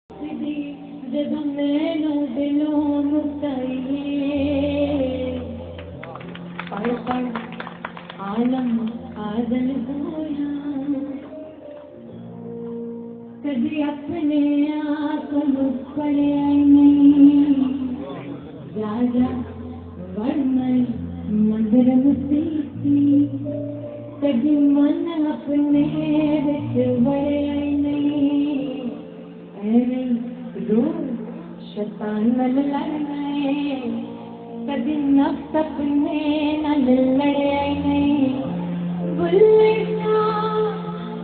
जब मैनू दिलों मुताइए पढ़ पढ़ आलम आदल होया कभी अपने आप को पढ़िया नहीं जा जा वर्मन मंदिर मुसीती कभी मन अपने विच वड़िया नहीं शैतान नल लड़े कभी नफ्स अपने नल लड़े नहीं बुल्लियां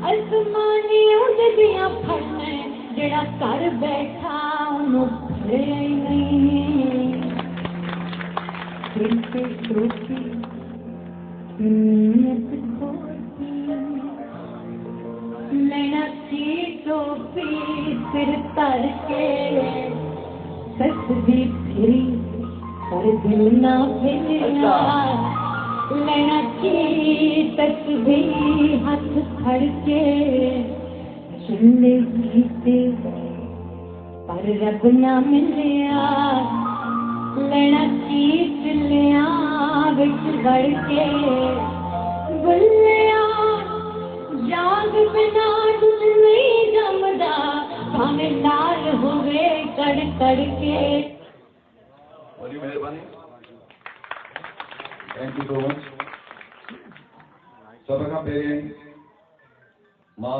आसमानी उड़दियां फड़ने जड़ा कर बैठा उन्हों फड़े नहीं दिल पे टोपी नीयत खोती लेना की टोपी सिर तर के तस्बीह फिरी पर दिल ना फिरिया लेना की तस्बीह हाथ फड़ के चुल्ले कीते पर रब ना मिलिया लेना की चुल्लिया बिच बढ़ के बुल्लिया जाग बिना दूध नहीं जमदा भाਵੇਂ लाल होवे कड़ कड़ के बड़ी मेहरबानी थैंक यू सो मच सब खां पहिरीं मां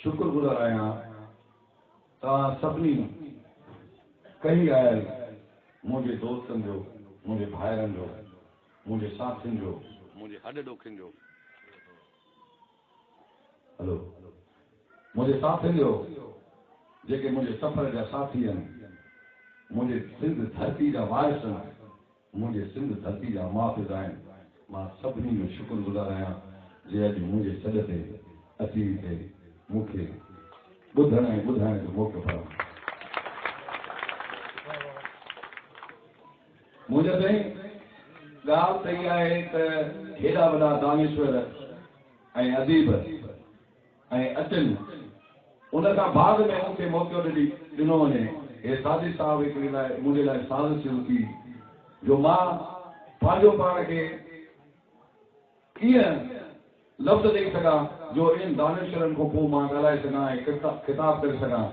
शुक्रगुज़ार आहियां तव्हां सभिनी कई आयल मुंहिंजे दोस्तनि जो मुंहिंजे भाइरनि जो मुंहिंजे साथियुनि जो मुंहिंजे हॾ ॾोखियुनि जो हलो मुंहिंजे साथियुनि जो जेके मुंहिंजे सफ़र जा साथी आहिनि मुंहिंजे सिंध धरती जा वारिस आहिनि मुंहिंजे सिंध धरती जा मुहाफ़िज़ आहिनि मां सभिनी जो शुक्रगुज़ार आहियां जे अॼु मुंहिंजे सॾ ते अची हिते मूंखे ॿुधण ऐं ॿुधाइण जो मौक़ो पियो मुंहिंजे ताईं ॻाल्हि त इहा आहे त हेॾा वॾा दानेश्वर ऐं अदीब ऐं अचनि उन खां बाद में मूंखे मौक़ो ॾिनो वञे हे साजिद साहब हिकिड़े लाइ मुंहिंजे लाइ साज़िश शुरू थी जो मां पंहिंजो पाण खे कीअं लफ़्ज़ ॾेई सघां जो इन दानेश्वरनि खां पोइ मां ॻाल्हाए सघां ऐं किताब करे सघां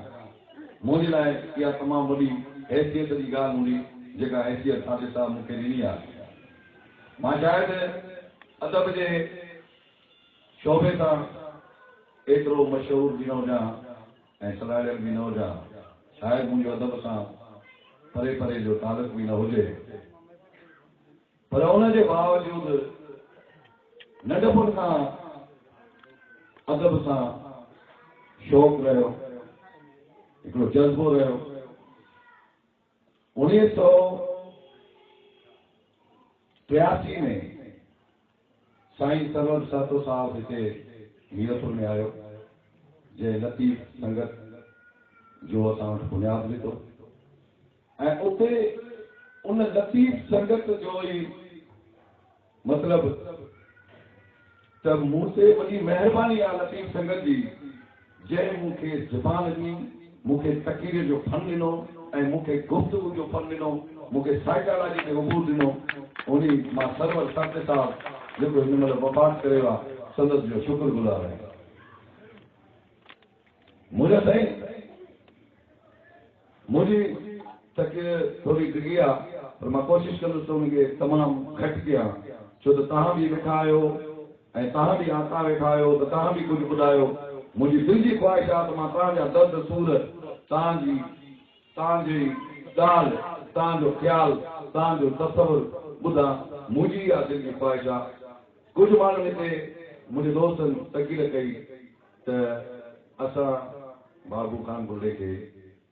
मुंहिंजे लाइ इहा तमामु वॾी हैसियत जी ॻाल्हि हूंदी जेका हैसियत साजिद साहब मूंखे ॾिनी आहे मां शायदि अदब जे शोबे सां एतिरो मशहूर बि न हुजां ऐं सलाहियत बि न हुजां शायदि मुंहिंजो अदब सां परे परे जो तालुक बि न हुजे पर उनजे बावजूदि नंढपण खां अदब सां शौक़ु रहियो हिकिड़ो जज़्बो रहियो 1983 में साईं सरवर सातो साहब हिते मीरपुर में आयो जंहिं लतीफ़ संगत जो असां वटि बुनियाद विधो ऐं उते उन लतीफ़ संगत जो ई मतिलबु त मूं ते वॾी महिरबानी आहे लतीफ़ संगत जी जंहिं मूंखे ज़बान ॾिनी मूंखे तक़रीर जो फन ॾिनो ऐं मूंखे गुफ़्तगू जो फन ॾिनो मूंखे साइकोलॉजी जो उबूर ॾिनो उन मां सरवर साते साहब जेको हिन महिल वफ़ात करे वियो आहे संदसि जो शुक्रगुज़ार आहियां मुंहिंजा साईं मुंहिंजी तक़रीर थोरी डिघी आहे पर मां कोशिशि कंदुसि त उनखे तमामु घटि कयां छो त तव्हां बि वेठा आहियो ऐं तव्हां बि आका वेठा आहियो त तव्हां बि कुझु ॿुधायो मुंहिंजी दिलि जी ख़्वाहिश आहे त मां तव्हांजा दर्द सूर तव्हांजी ॻाल्हि तव्हांजो ख़्यालु तव्हांजो तसवुर ॿुधां मुंहिंजी इहा दिलि जी ख़्वाहिश आहे कुझु माण्हुनि हिते मुंहिंजे दोस्तनि तक़रीर कई त असां बाबू खान बुल्ले खे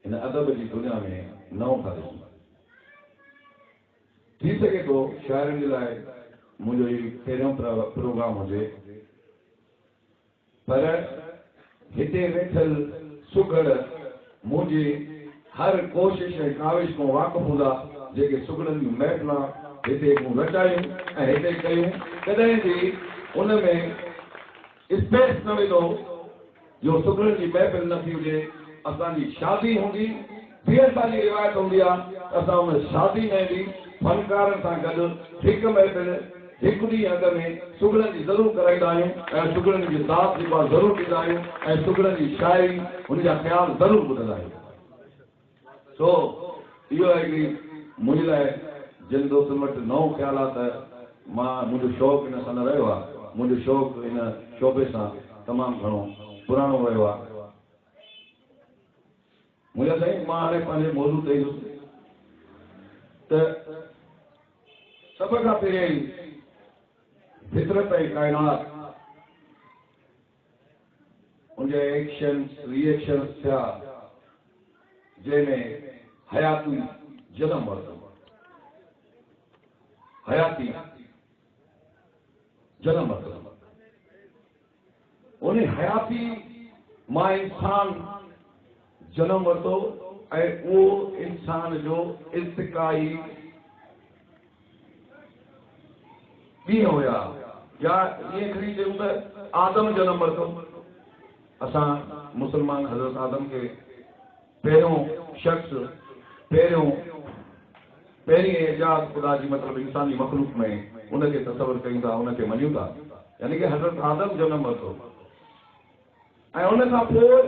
हिन अदब जी दुनिया में नओं था ॾिसूं थी सघे थो शाइरनि जे लाइ मुंहिंजो ही पहिरियों प्रोग्राम हुजे पर हिते वेठल सुगड़ मुंहिंजी हर कोशिश ऐं काविश खां वाक़ुफ़ हूंदा जेके सुगड़नि जूं महफ़िलां हिते मूं रचायूं ऐं हिते कयूं कॾहिं बि उन में स्पेस न विधो जो सुगड़नि जी महफ़िल न थी हुजे असांजी शादी हूंदी ॿी असांजी रिवायत हूंदी आहे असां उन शादी में बि फनकारनि सां गॾु हिकु महफ़िल हिकु ॾींहुं अॻ में सुगड़नि जी ज़रूरु कराईंदा आहियूं ऐं सुगड़नि जी दात जेको आहे ज़रूरु ॾींदा आहियूं ऐं सुगड़नि जी शाइरी हुनजा ख़्याल ज़रूरु ॿुधंदा आहियूं सो इहो आहे कि मुंहिंजे लाइ जिन दोस्तनि वटि नओं ख़्यालु आहे त मां मुंहिंजो शौक़ु हिन सां न रहियो आहे मुंहिंजो शौक़ु हिन शोबे सां तमामु घणो पुराणो रहियो आहे मुंहिंजा साईं मां हाणे पंहिंजे मौज़ू ते ईंदुसि त सभ खां पहिरीं फितरत ऐं काइनात उनजा एक्शन्स रिएक्शन्स थिया जंहिंमें हयाती जनम वरितो हयाती जनम वरितो उन हयाती मां इंसान जनम वरितो ऐं उहो इंसान जो इर्तिकाई ॾींहं हुया या ईअं खणी चयूं त आदम जनम वरितो असां मुस्लमान हज़रत आदम खे पहिरियों शख़्स पहिरीं एजाज़ ख़ुदा जी मतिलबु इंसानी मख़लूक में उनखे तसवर कयूं था उनखे मञूं था यानी कि हज़रत आदम जनम वरितो ऐं उन खां पोइ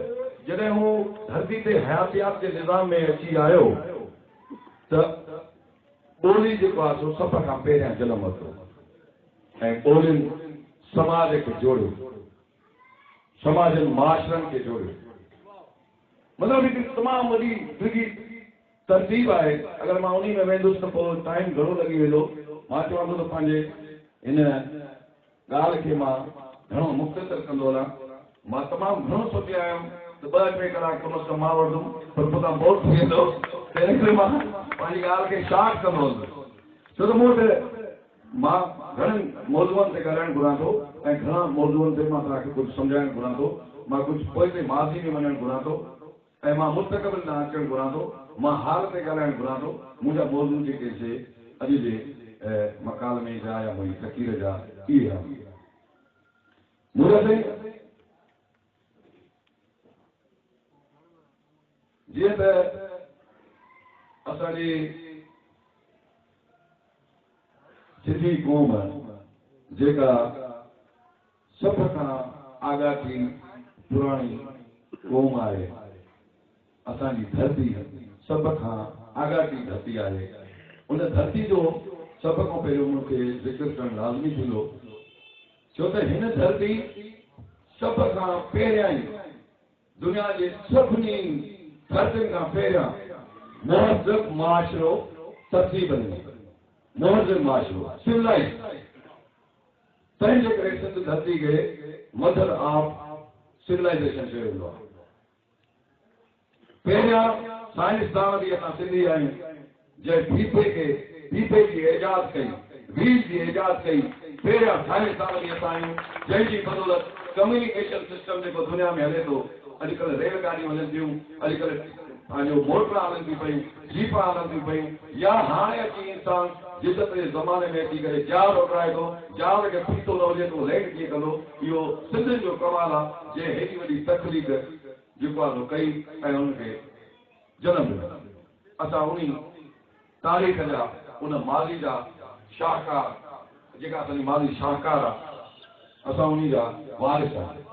जॾहिं हू धरती ते हयातियात जे निज़ाम में अची आयो त ॿोली जेको आहे सो सभ खां पहिरियां जनम वरितो ऐं ॿोलियुनि समाज खे जोड़ियो समाजनि माशरनि खे जोड़ियो मतिलबु हिकु तमामु वॾी डिघी तरतीब आहे अगरि मां उन में वेंदुसि त पोइ टाइम घणो लॻी वेंदो मां चवां थो त पंहिंजे हिन ॻाल्हि खे मां घणो मुख़्तसर कंदो हलां मां तमामु घणो सोचियो आहियां त 2-3 कलाक कम से कम मां वठंदुमि पर पोइ तव्हां बोर थी वेंदो तंहिं करे मां पंहिंजी ॻाल्हि खे शार्ट कंदो हलंदुसि छो त मूं वटि मां घणनि मौज़ूअनि ते ॻाल्हाइणु घुरां थो ऐं घणा मौज़ूअनि ते मां तव्हांखे कुझु सम्झाइणु घुरां थो मां कुझु पोइ माज़ी में वञणु घुरां थो ऐं मां मुस्तक़बिल न अचणु घुरां थो मां हाल ते ॻाल्हाइणु घुरां थो मुंहिंजा मौज़ू जेके से अॼु जे मकाल में जा या मुंहिंजी तक़ीर जा इहे आहे मुंहिंजा साईं जीअं त असांजी सिंधी क़ौम जेका सभ खां आगाटी पुराणी क़ौम आहे असांजी धरती सभ खां आगाटी धरती आहे उन धरती जो सभ खां पहिरियों मूंखे ज़िक्र करणु लाज़मी थींदो छो त हिन धरती सभ खां पहिरियां ई दुनिया जे सभिनी धरतियुनि खां पहिरियां मुहज़्ज़ब माशरो तरतीब बनी मुहज़्ज़ब माशरो सिविलाइज़ तंहिंजे करे सिंध धरती खे मदर ऑफ सिविलाइज़ेशन चयो वेंदो आहे पहिरियां साइंसदान बि असां सिंधी आहियूं जंहिं फीफे जी एजाज़ कई व्हील जी एजाज़ कई पहिरियां साइंसदान बि असां आहियूं जंहिंजी बदौलत कम्युनिकेशन सिस्टम जेको दुनिया में हले थो अॼुकल्ह रेलगाॾियूं हलनि थियूं अॼुकल्ह पंहिंजो मोटर हलनि थियूं पयूं जीप हलनि थियूं पयूं या हाणे अची इंसान जिदत जे ज़माने में अची करे जाल उॾाए थो जाल खे पीतो न हुजे तो लैंड कीअं कंदो इहो सिंधियुनि जो कमाल आहे जंहिं हेॾी वॾी तकलीफ़ जेको आहे कई ऐं हुनखे जनम ॾिनो असां उन तारीख़ जा उन माज़ी जा शाहकार जेका असांजी माज़ी शाहकार आहे असां उन जा वारिस आहियूं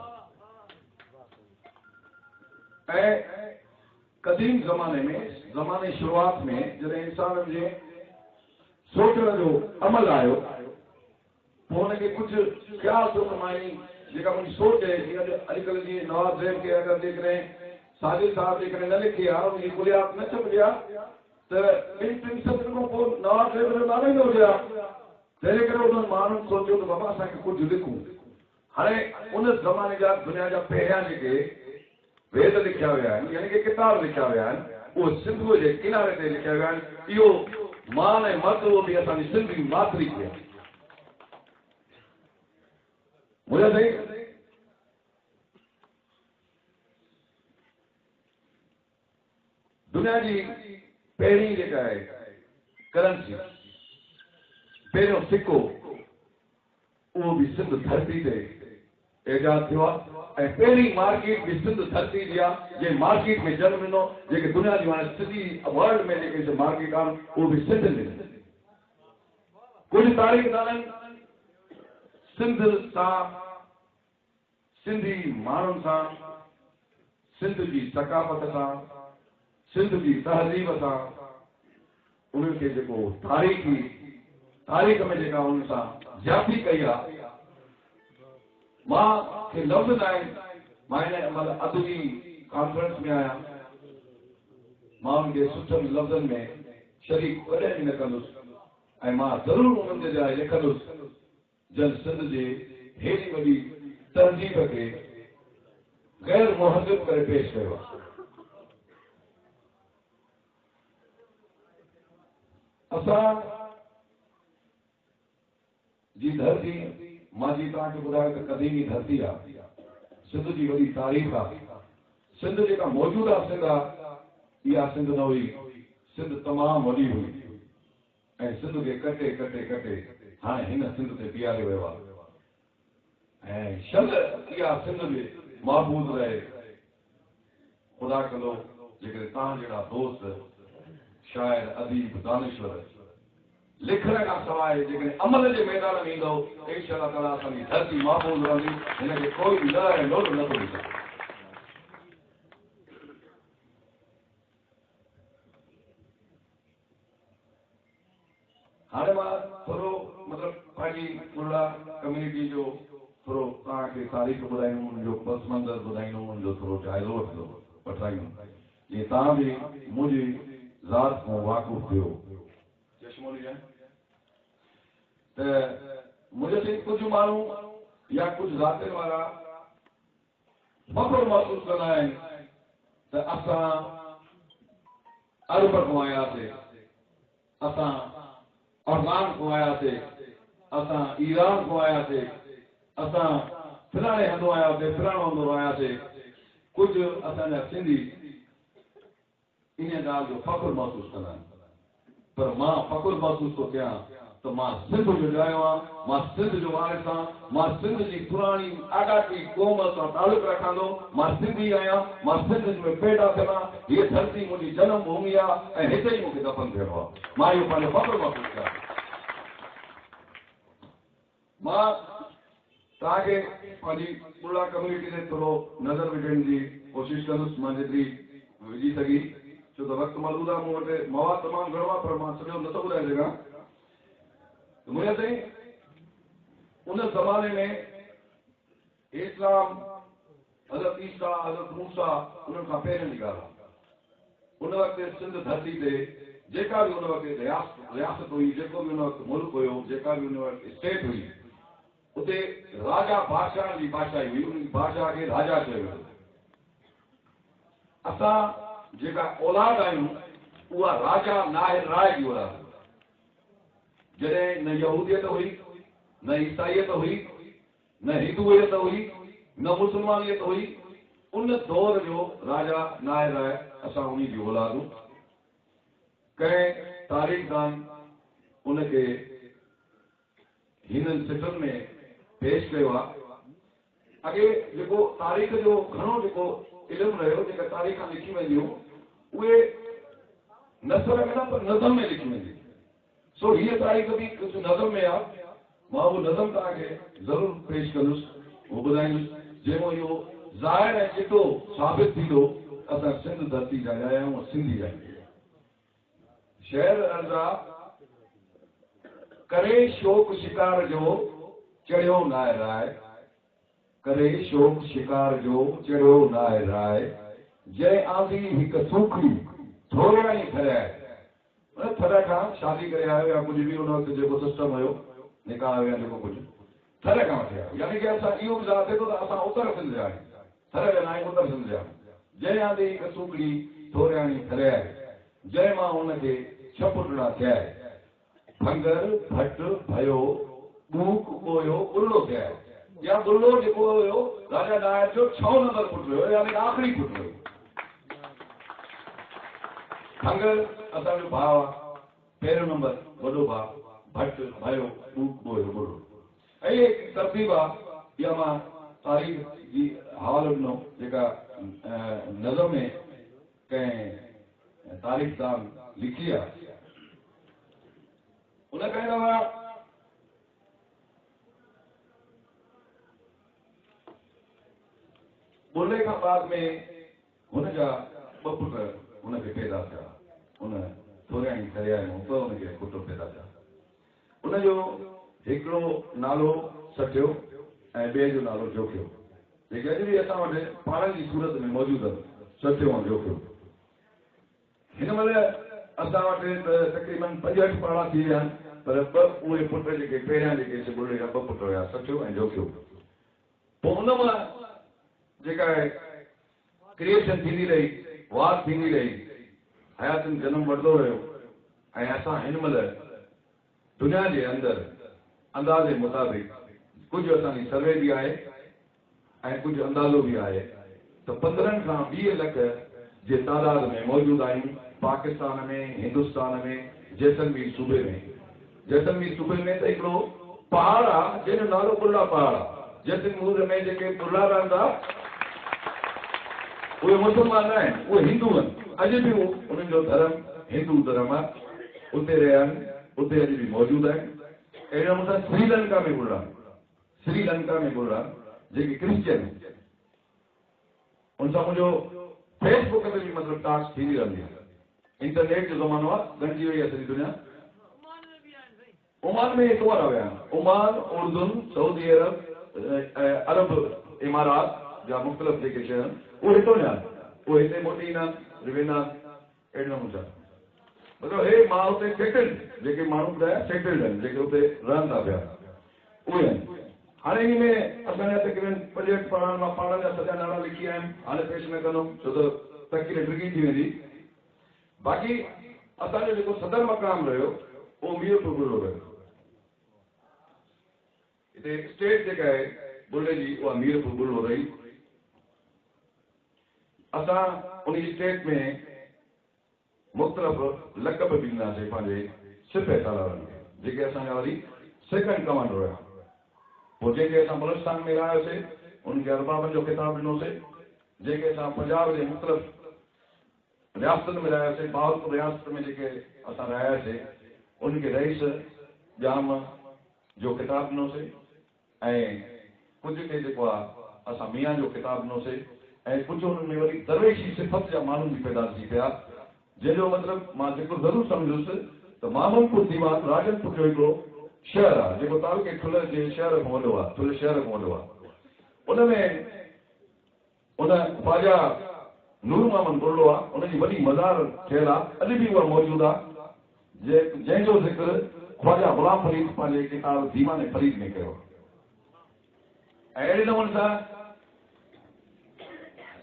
ऐं क़दीम ज़माने शुरूआत में जॾहिं इंसान जे सोचण जो अमल आयो पोइ हुनखे कुझु ख़्याल थो कमाई जेका मुंहिंजी सोच आहे जीअं अॼुकल्ह जीअं नवाज़ ज़ैन खे अगरि जेकॾहिं साजिद साहब जेकॾहिं न लिखी आहे उनजी कुलियात न छपिजी आहे त 2-3 सदियुनि खां पोइ नवाज़ ज़ैन जो नालो ई न हुजे आहे तंहिं करे उन्हनि माण्हुनि सोचियो त बाबा असांखे कुझु लिखूं हाणे उन ज़माने जा दुनिया जा पहिरियां जेके वेद लिखिया विया आहिनि यानी कि किताब लिखिया विया आहिनि उहे सिंधूअ जे किनारे ते लिखिया विया आहिनि इहो मान ऐं मर्तबो बि असांजी सिंधी मातरी खे मुंहिंजा साईं दुनिया जी पहिरीं जेका आहे करंसी पहिरियों सिक्को उहो बि सिंध धरती ते एजाद थियो आहे ऐं पहिरीं मार्केट बि सिंध धरती जी आहे जे मार्केट में जन्म ॾिनो जेके दुनिया जी हाणे सॼी वर्ल्ड में जेके मार्केट आहिनि उहो बि सिंध में कुझु तारीख़दाननि सिंध सां सिंधी माण्हुनि सां सिंध जी सकाफ़त सां सिंध जी तहज़ीब सां उन्हनि खे जेको तारीख़ में जेका उन्हनि सां ज्यादती कई आहे मां खे लफ़्ज़ न आहिनि मां हिन महिल अदबी कॉन्फ्रेंस में आहियां मां उनखे सुठनि लफ़्ज़नि में शरीक कॾहिं बि न कंदुसि ऐं मां ज़रूरु उन्हनि जे लाइ लिखंदुसि जन सिंध जे हेॾी वॾी तहज़ीब खे गैर मुहज़िब करे पेश कयो आहे असां जी धरती मां जी तव्हांखे ॿुधायो त क़दीमी धरती आहे सिंध जी वॾी तारीख़ आहे सिंध जेका मौजूदा सिंध आहे इहा सिंध न हुई सिंध तमामु वॾी हुई ऐं सिंध खे कटे कटे कटे हाणे हिन सिंध ते बीहारियो वियो आहे ऐं शल इहा सिंध बि महफूज़ रहे ख़ुदा कंदो जेकॾहिं तव्हां जहिड़ा दोस्त शाइर अदीब दानिश्वर लिखण खां सवाइ जेकॾहिं अमल जे मैदान में ईंदो इंशाअल्लाह ताला असांजी धरती महफूज़ रहंदी हिनखे कोई बि लड़ ऐं लोट नथो ॾी सघे हाणे मां थोरो मतिलबु पंहिंजी कुरड़ा कम्यूनिटी जो थोरो तव्हांखे तारीख़ ॿुधाईंदुमि हुनजो पस मंज़र ॿुधाईंदुमि हुनजो थोरो जाइज़ो वठाईंदुमि जीअं तव्हां बि मुंहिंजी ज़ात खां वाक़ुफ़ थियो त मुंहिंजे साईं कुझु माण्हू या कुझु ज़ातियुनि वारा फ़ख़्रु महसूसु कंदा आहिनि त असां अरब खां आयासीं असां अफ़गान खां आयासीं असां ईरान खां आयासीं असां फलाणे हंधो आयासीं फलाणो हंधो आयासीं कुझु असांजा सिंधी इन ॻाल्हि जो फ़ख़्रु महसूसु कंदा आहिनि पर मां फ़ख़्रु महसूसु थो कयां त मां सिंध जो ॼायो आहियां मां सिंध जो वारिस आहियां मां सिंध जी पुराणी आगाटी क़ौम सां तालुक़ रखंदो मां सिंधी आहियां मां सिंध में पैदा थियल आहियां हीअ धरती मुंहिंजी जनम भूमि आहे ऐं हिते ई मूंखे दफ़न थियणो आहे मां इहो पंहिंजो फ़ख़्रु महसूसु कयां मां तव्हांखे पंहिंजी कुरड़ा कम्यूनिटी ते थोरो नज़र विझण जी कोशिशि कंदुसि मां जेतिरी विझी सघी छो त वक़्तु महदूद आहे मूं वटि मवाद तमामु घणो आहे पर मां सॼो नथो ॿुधाए सघां मुंहिंजे ताईं उन ज़माने में इस्लाम हज़रत ईसा हज़रत मूसा उन्हनि खां पहिरियों जी ॻाल्हि आहे उन वक़्तु सिंध धरती ते जेका बि उन वक़्तु रियासत हुई जेको बि उन वक़्तु मुल्क हुयो जेका बि उन वक़्तु स्टेट हुई उते राजा बादशाह जी बादशाही हुई उन बादशाह खे राजा चयो वियो असां जेका औलाद आहियूं उहा राजा नाहिर राय जी औलाद जॾहिं न यहूदियत हुई न ईसाईयत हुई न हिंदूयत हुई न मुस्लमानियत हुई उन दौर जो राजा नाहिर राय असां उन जी औलाद कंहिं तारीख़दान उनखे हिननि सिटनि में पेश कयो आहे अॻे जेको तारीख़ जो घणो जेको इल्मु रहियो जेका तारीख़ लिखी वेंदियूं उहे नसर में न पर नज़म में लिखी वेंदियूं सो हीअ तारीख़ बि कुझु नज़म में आहे मां उहो नज़म तव्हांखे ज़रूरु पेश कंदुसि उहो ॿुधाईंदुसि जंहिंमें इहो ज़ाहिर ऐं चिटो साबित थींदो असां सिंध धरती जा आया आहियूं ऐं सिंधी आहियूं शहर अर्ज़ा करे शौक़ शिकार जो चढ़ियो नाहे राय करे शौक़ शिकार जो चढ़ियो नाहे राय जंहिं आंधी हिकु सूखड़ी थोरा ई ठहिया थर खां शादी करे आयो या कुझु बि उन वक़्तु जेको सिस्टम हुयो निकाह हुयो या जेको कुझु थर खां वठी आयो यानी कि असां इहो बि ज़ात थिए थो त असां उत्तर सिंध जा आहियूं थर वेंदा आहियूं उत्तर सिंध जा जंहिं आंधी हिकु सूखड़ी थोरियाणी ठहिया जंहिं मां हुनखे छह पुटड़ा थिया भंगर भट भयो ॿूक ॿोयो उल्लो थिया या उल्लो जेको हुयो राजा नायर जो 6 नंबर पुट हुयो यानी आख़िरी पुट हुयो भंगर असांजो भाउ आहे पहिरियों नंबर वॾो भाउ भट भयो ॿूक ॿोयो उल्लो ऐं तरतीब आहे इहा मां तारीख़ जी हवालो ॾिनो जेका नज़र में कंहिं तारीख़ सां लिखी आहे उन कहंदा हुआ बुले खां बाद में हुनजा 2 पुट हुनखे पैदा थिया उन थोरियाणी दरिया में ॿ हुनखे पुट पैदा थिया उनजो हिकिड़ो नालो सटियो ऐं ॿिए जो नालो जोखियो जेके अॼु बि असां वटि पाण जी सूरत में मौजूदु आहे सटियो ऐं जोखियो हिन महिल असां वटि तक़रीबन 5-8 पाड़ा थी विया आहिनि पर 2 उहे पुट जेके पहिरियां जेके बुले जा 2 पुट हुया सटियो ऐं जोखियो पोइ उन मां जेका क्रिएशन थींदी रही वार थींदी रही हयातुनि जनम वठंदो रहियो ऐं असां हिन महिल दुनिया जे अंदरि अंदाज़े मुताबिक़ कुझु असांजी सर्वे बि आहे ऐं कुझु अंदाज़ो बि आहे त 15 खां 20 लख जे तादाद में मौजूदु आहियूं पाकिस्तान में हिंदुस्तान में जैसलमेर सूबे में त हिकिड़ो पहाड़ आहे जंहिंजो नालो बुर्ला पहाड़ आहे जैसलमेर में जेके बुर्ला रहंदा उहे मुस्लमान न आहिनि उहे हिंदू आहिनि अॼु बि उन्हनि जो धर्म हिंदू धर्म आहे उते रहिया आहिनि उते अॼु बि मौजूदु आहिनि अहिड़े नमूने श्रीलंका में ॻोल्हा जेके क्रिश्चियन उन सां मुंहिंजो फेसबुक ते बि मतिलबु टास्क थींदी रहंदी आहे इंटरनेट जो ज़मानो आहे गॾिजी वई आहे सॼी दुनिया ओमान में एतवार विया आहिनि ओमान उर्दुन सऊदी अरब इमारात जा मुख़्तलिफ़ जेके शहर उहे हितो न आहिनि उहे हिते मोटी ईंदा आहिनि वेंदा आहिनि अहिड़े नमूने मतिलबु हे मां उते सेटल्ड जेके माण्हू ॿुधाया सेटल्ड आहिनि जेके उते रहनि था पिया उहे आहिनि हाणे इन में असांजा तक़रीबन 5-8 पाड़नि मां पाण जा सॼा नाला लिखी आया आहिनि हाणे पेश न कंदुमि छो त तक़रीर डिघी थी वेंदी बाक़ी असांजो जेको सदर मक़ाम रहियो उहो मीरपुर बुर्लो रहियो हिते स्टेट जेका आहे बुर्ले जी उहा मीरपुर बुर्लो रही असां उन स्टेट में मुख़्तलिफ़ लक़ब बि ॾींदासीं पंहिंजे सिपह सालारनि खे जेके असांजा वरी सेकेंड कमांडर हुया पोइ जेके असां बलूचिस्तान में रहियासीं उनखे अरबाबनि जो ख़िताब ॾिनोसीं जेके असां पंजाब जे मुख़्तलिफ़ रियासतुनि में रहियासीं बहावलपुर रियासत में जेके असां रहियासीं उनखे रईस जाम जो ख़िताब ॾिनोसीं ऐं कुझु खे जेको आहे असां मियां जो ख़िताब ॾिनोसीं ऐं कुझु हुननि में वरी दरवेशी सिफ़त जा माण्हू बि पैदा थी पिया जंहिंजो मतिलबु मां जेको ज़रूरु सम्झुसि त मामूनपुर दीवान राजनपुर जो हिकिड़ो शहर आहे जेको तालुके ठुल जे शहर खां वॾो आहे ठुल शहर खां वॾो आहे उनमें उन ख्वाजा नूर मोहम्मद बुर्लो आहे उनजी वॾी मज़ार ठहियल आहे अॼु बि उहा मौजूदु आहे जंहिंजो ज़िक्र ख्वाजा गुलाम फरीद पंहिंजे किताब दीवान फरीद में कयो ऐं अहिड़े नमूने सां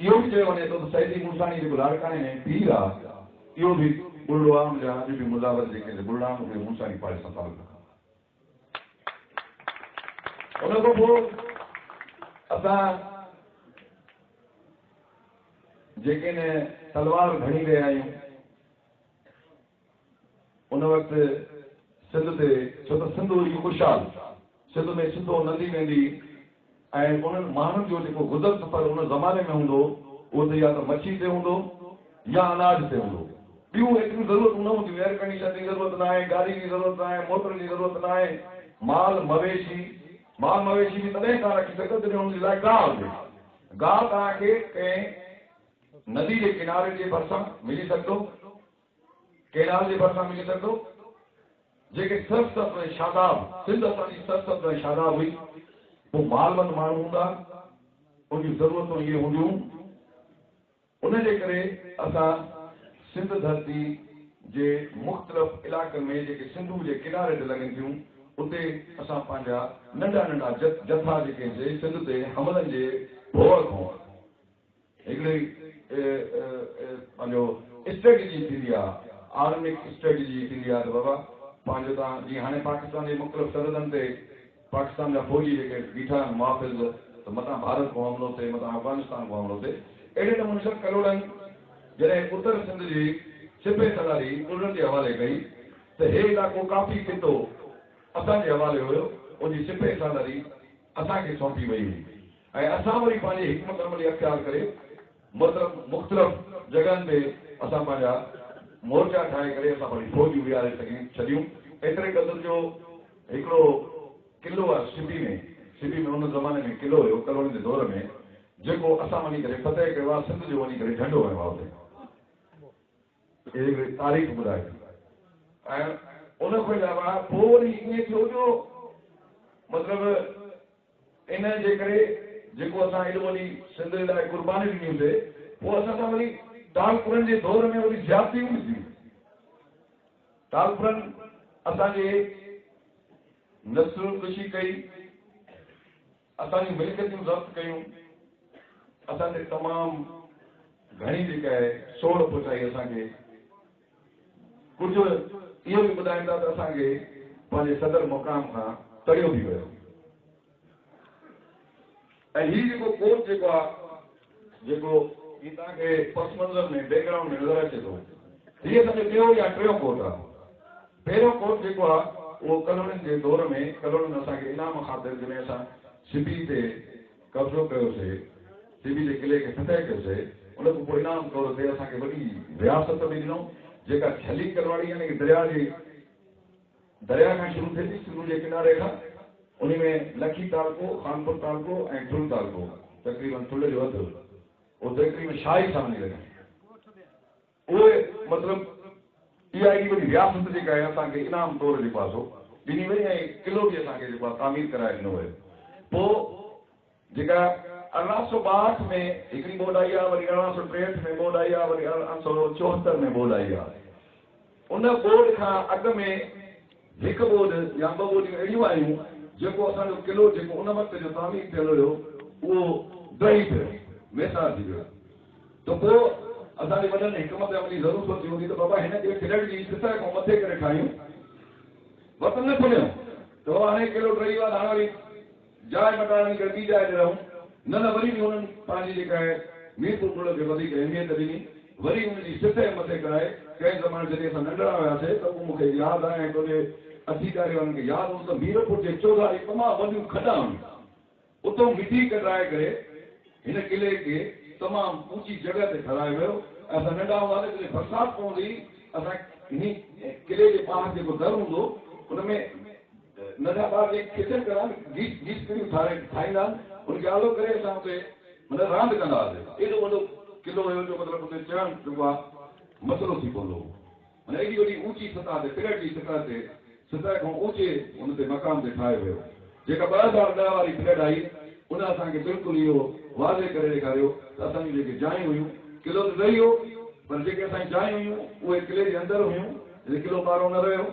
इहो बि चयो वञे थो त सैदी मूसाणी जेको लाड़काणे में पीर आहे इहो बि बुर्लो आहे मुंहिंजा अॼु बि मुज़ावर जेके बुर्ला उहे मूसाणी पाड़े सां तालुक उन खां पोइ असां जेके न तलवार खणी रहिया आहियूं उन वक़्तु सिंध ते छो त सिंध हुई ख़ुशहाल सिंध में सिधो नदी वेंदी ऐं उन्हनि माण्हुनि जो जेको गुज़र सफ़र उन ज़माने में हूंदो उहो त या त मच्छी ते हूंदो या अनाज ते हूंदो ॿियूं एतिरियूं ज़रूरतूं न हूंदियूं एयर कंडीशन जी ज़रूरत न आहे गाॾी जी ज़रूरत न आहे मोटर जी ज़रूरत न आहे माल मवेशी बि तॾहिं कान रखी सघंदो जॾहिं हुनजे लाइ गाह हुजे गाह तव्हांखे कंहिं नदी जे किनारे जे भरिसां मिली सघंदो केनाल जे भरिसां मिली सघंदो जेके सरसब्ज़ ऐं शादाब सिंध असांजी सरसब्ज़ ऐं शादाब हुई पोइ मालवंद माण्हू हूंदा उनजी ज़रूरतूं इहे हूंदियूं उनजे करे असां सिंध धरती जे मुख़्तलिफ़ इलाइक़नि में जेके सिंधू जे किनारे ते लॻनि थियूं उते असां पंहिंजा नंढा नंढा जथा जेके सिंध ते हमलनि जे भोर खां हिकिड़ी पंहिंजो स्ट्रेटजी थींदी आहे आर्मिक स्ट्रेटजी थींदी आहे त बाबा पंहिंजो तव्हां जीअं हाणे पाकिस्तान जे मुख़्तलिफ़ सरहदनि ते पाकिस्तान जा फौजी जेके बीठा आहिनि मुआफ़िज़ त मथां भारत खां हमिलो थिए मथां अफ़गानिस्तान खां हमिलो थिए अहिड़े नमूने सभु करोड़नि जॾहिं उत्तर सिंध जी सिपह सलारी उन्हनि जे हवाले कई त हे इलाइक़ो काफ़ी कितो असांजे हवाले हुयो उनजी सिपह सलारी असांखे सौंपी वई हुई ऐं असां वरी पंहिंजे हिकमत अमली अख़्तियार करे मतिलबु मुख़्तलिफ़ जॻहनि ते असां पंहिंजा मोर्चा ठाहे करे असां वरी फौजियूं विहारे छॾियूं। एतिरे क़दुरु जो हिकिड़ो किलो आहे सिपी में उन ज़माने में किलो हुयो कलोनी जे दौर में, जेको असां वञी करे फतेह कयो आहे, सिंध जो वञी करे झंडो हयो आहे हुते। तारीख़ ॿुधाए ऐं उन खां अलावा पोइ वरी ईअं थियो जो मतिलबु इन जे करे जेको असां एॾो वॾी सिंध लाइ क़ुर्बानी ॾिनीसीं, पोइ असां सां वरी तालपुरनि जे दौर में वरी ज़्यादतियूं बि थियूं। तालपुरनि असांजे नस्लकुशी कई, असांजी मिल्कियतूं ज़ब्त कयूं, असांजे तमामु घणी जेका आहे सोड़ पहुचाई असांखे। कुझु इहो बि ॿुधाईंदा त असांखे पंहिंजे सदर मुक़ाम खां तड़ियो बि वियो। ऐं हीउ जेको कोर्ट जेको आहे, जेको हीउ तव्हांखे पस मंज़र में बैकग्राउंड में नज़र अचे थो, हीअ असांजो ॿियो या टियों कोर्ट आहे। पहिरियों कोर्ट जेको आहे उहो कलोनियुनि जे दौर में, कलोनियुनि असांखे इनाम ख़ातिर जॾहिं असां सिबी ते कब्ज़ो कयोसीं, सिबी जे किले खे फतेह कयोसीं, उन खां पोइ इनाम तौर ते असांखे वॾी रियासत बि ॾिनो, जेका छली करवाड़ी यानी दरिया खां शुरू थिए थी, सिंधु जे किनारे खां। उन में लखी तालको, खानपुर तालको ऐं ठुल तालको, तक़रीबन ठुल जो अधु, उहो तक़रीबन शाही सामने लॻे। उहे मतिलबु इहा एॾी वॾी रियासत जेका आहे असांखे इनाम तौर जे पासो ॾिनी वई ऐं किलो बि असांखे जेको आहे तामीर कराए ॾिनो वियो। पोइ जेका 1862 में हिकिड़ी बोर्ड आई आहे, वरी 1863 में बोर्ड आई आहे, वरी 1874 में बोर्ड आई आहे। उन बोर्ड खां अॻु में हिकु बोर्ड या ॿ बोर्डियूं अहिड़ियूं आयूं जेको असांजो किलो जेको उन वक़्त जो तामीर थियल हुयो उहो दही पियो, वेसार थी वियो। त पोइ असांजे वॾनि हिकमत अमली ज़रूरु सोची हूंदी त बाबा हिन खे फ्लैट जी सतह खां मथे करे ठाहियूं, वतन न खुलियो त हाणे किलो ठही वियो आहे, हाणे वरी जाइ मटाइण करे ॿी जाइ ते रहूं। न वरी बि हुननि पंहिंजी जेका आहे मीरपुर पुल खे वधीक अहमियत ॾिनी, वरी हुनजी सतह मथे कराए। कंहिं ज़माने जॾहिं असां नंढड़ा हुयासीं त उहो मूंखे यादि आहे ऐं तुंहिंजे अधिकारी वारनि खे यादि हो त मीरपुर जे चौधारी तमामु वॾियूं खॾा हुयूं, उतां मिटी कढाए करे हिन किले खे तमामु ऊची जॻह ते ठारायो वियो। असां नंढा हुआसीं, जॾहिं बरसाति पवंदी असां हिन किले जे ॿाहिरि जेको दर हूंदो हुन में नंढा ॿार किचन करा गीस ठाहींदा, उनखे आलो करे असां हुते मतिलबु रांदि कंदा हुआसीं। एॾो वॾो किलो हुयो जो मतिलबु हुते चढ़णु जेको आहे मसइलो थी पवंदो हो। माना एॾी वॾी ऊची सतह ते, फ्लैट जी सतह ते, सतह खां ऊचे हुन ते मकान ते ठाहियो वियो। जेका 2010 वारी फ्लैट आई उन असांखे बिल्कुलु इहो वाज़े करे ॾेखारियो त असांजी जेके जायूं हुयूं, किलो त रही हो पर जेके असांजी जायूं हुयूं उहे किले जे अंदरि हुयूं, किलो पारो न रहियो।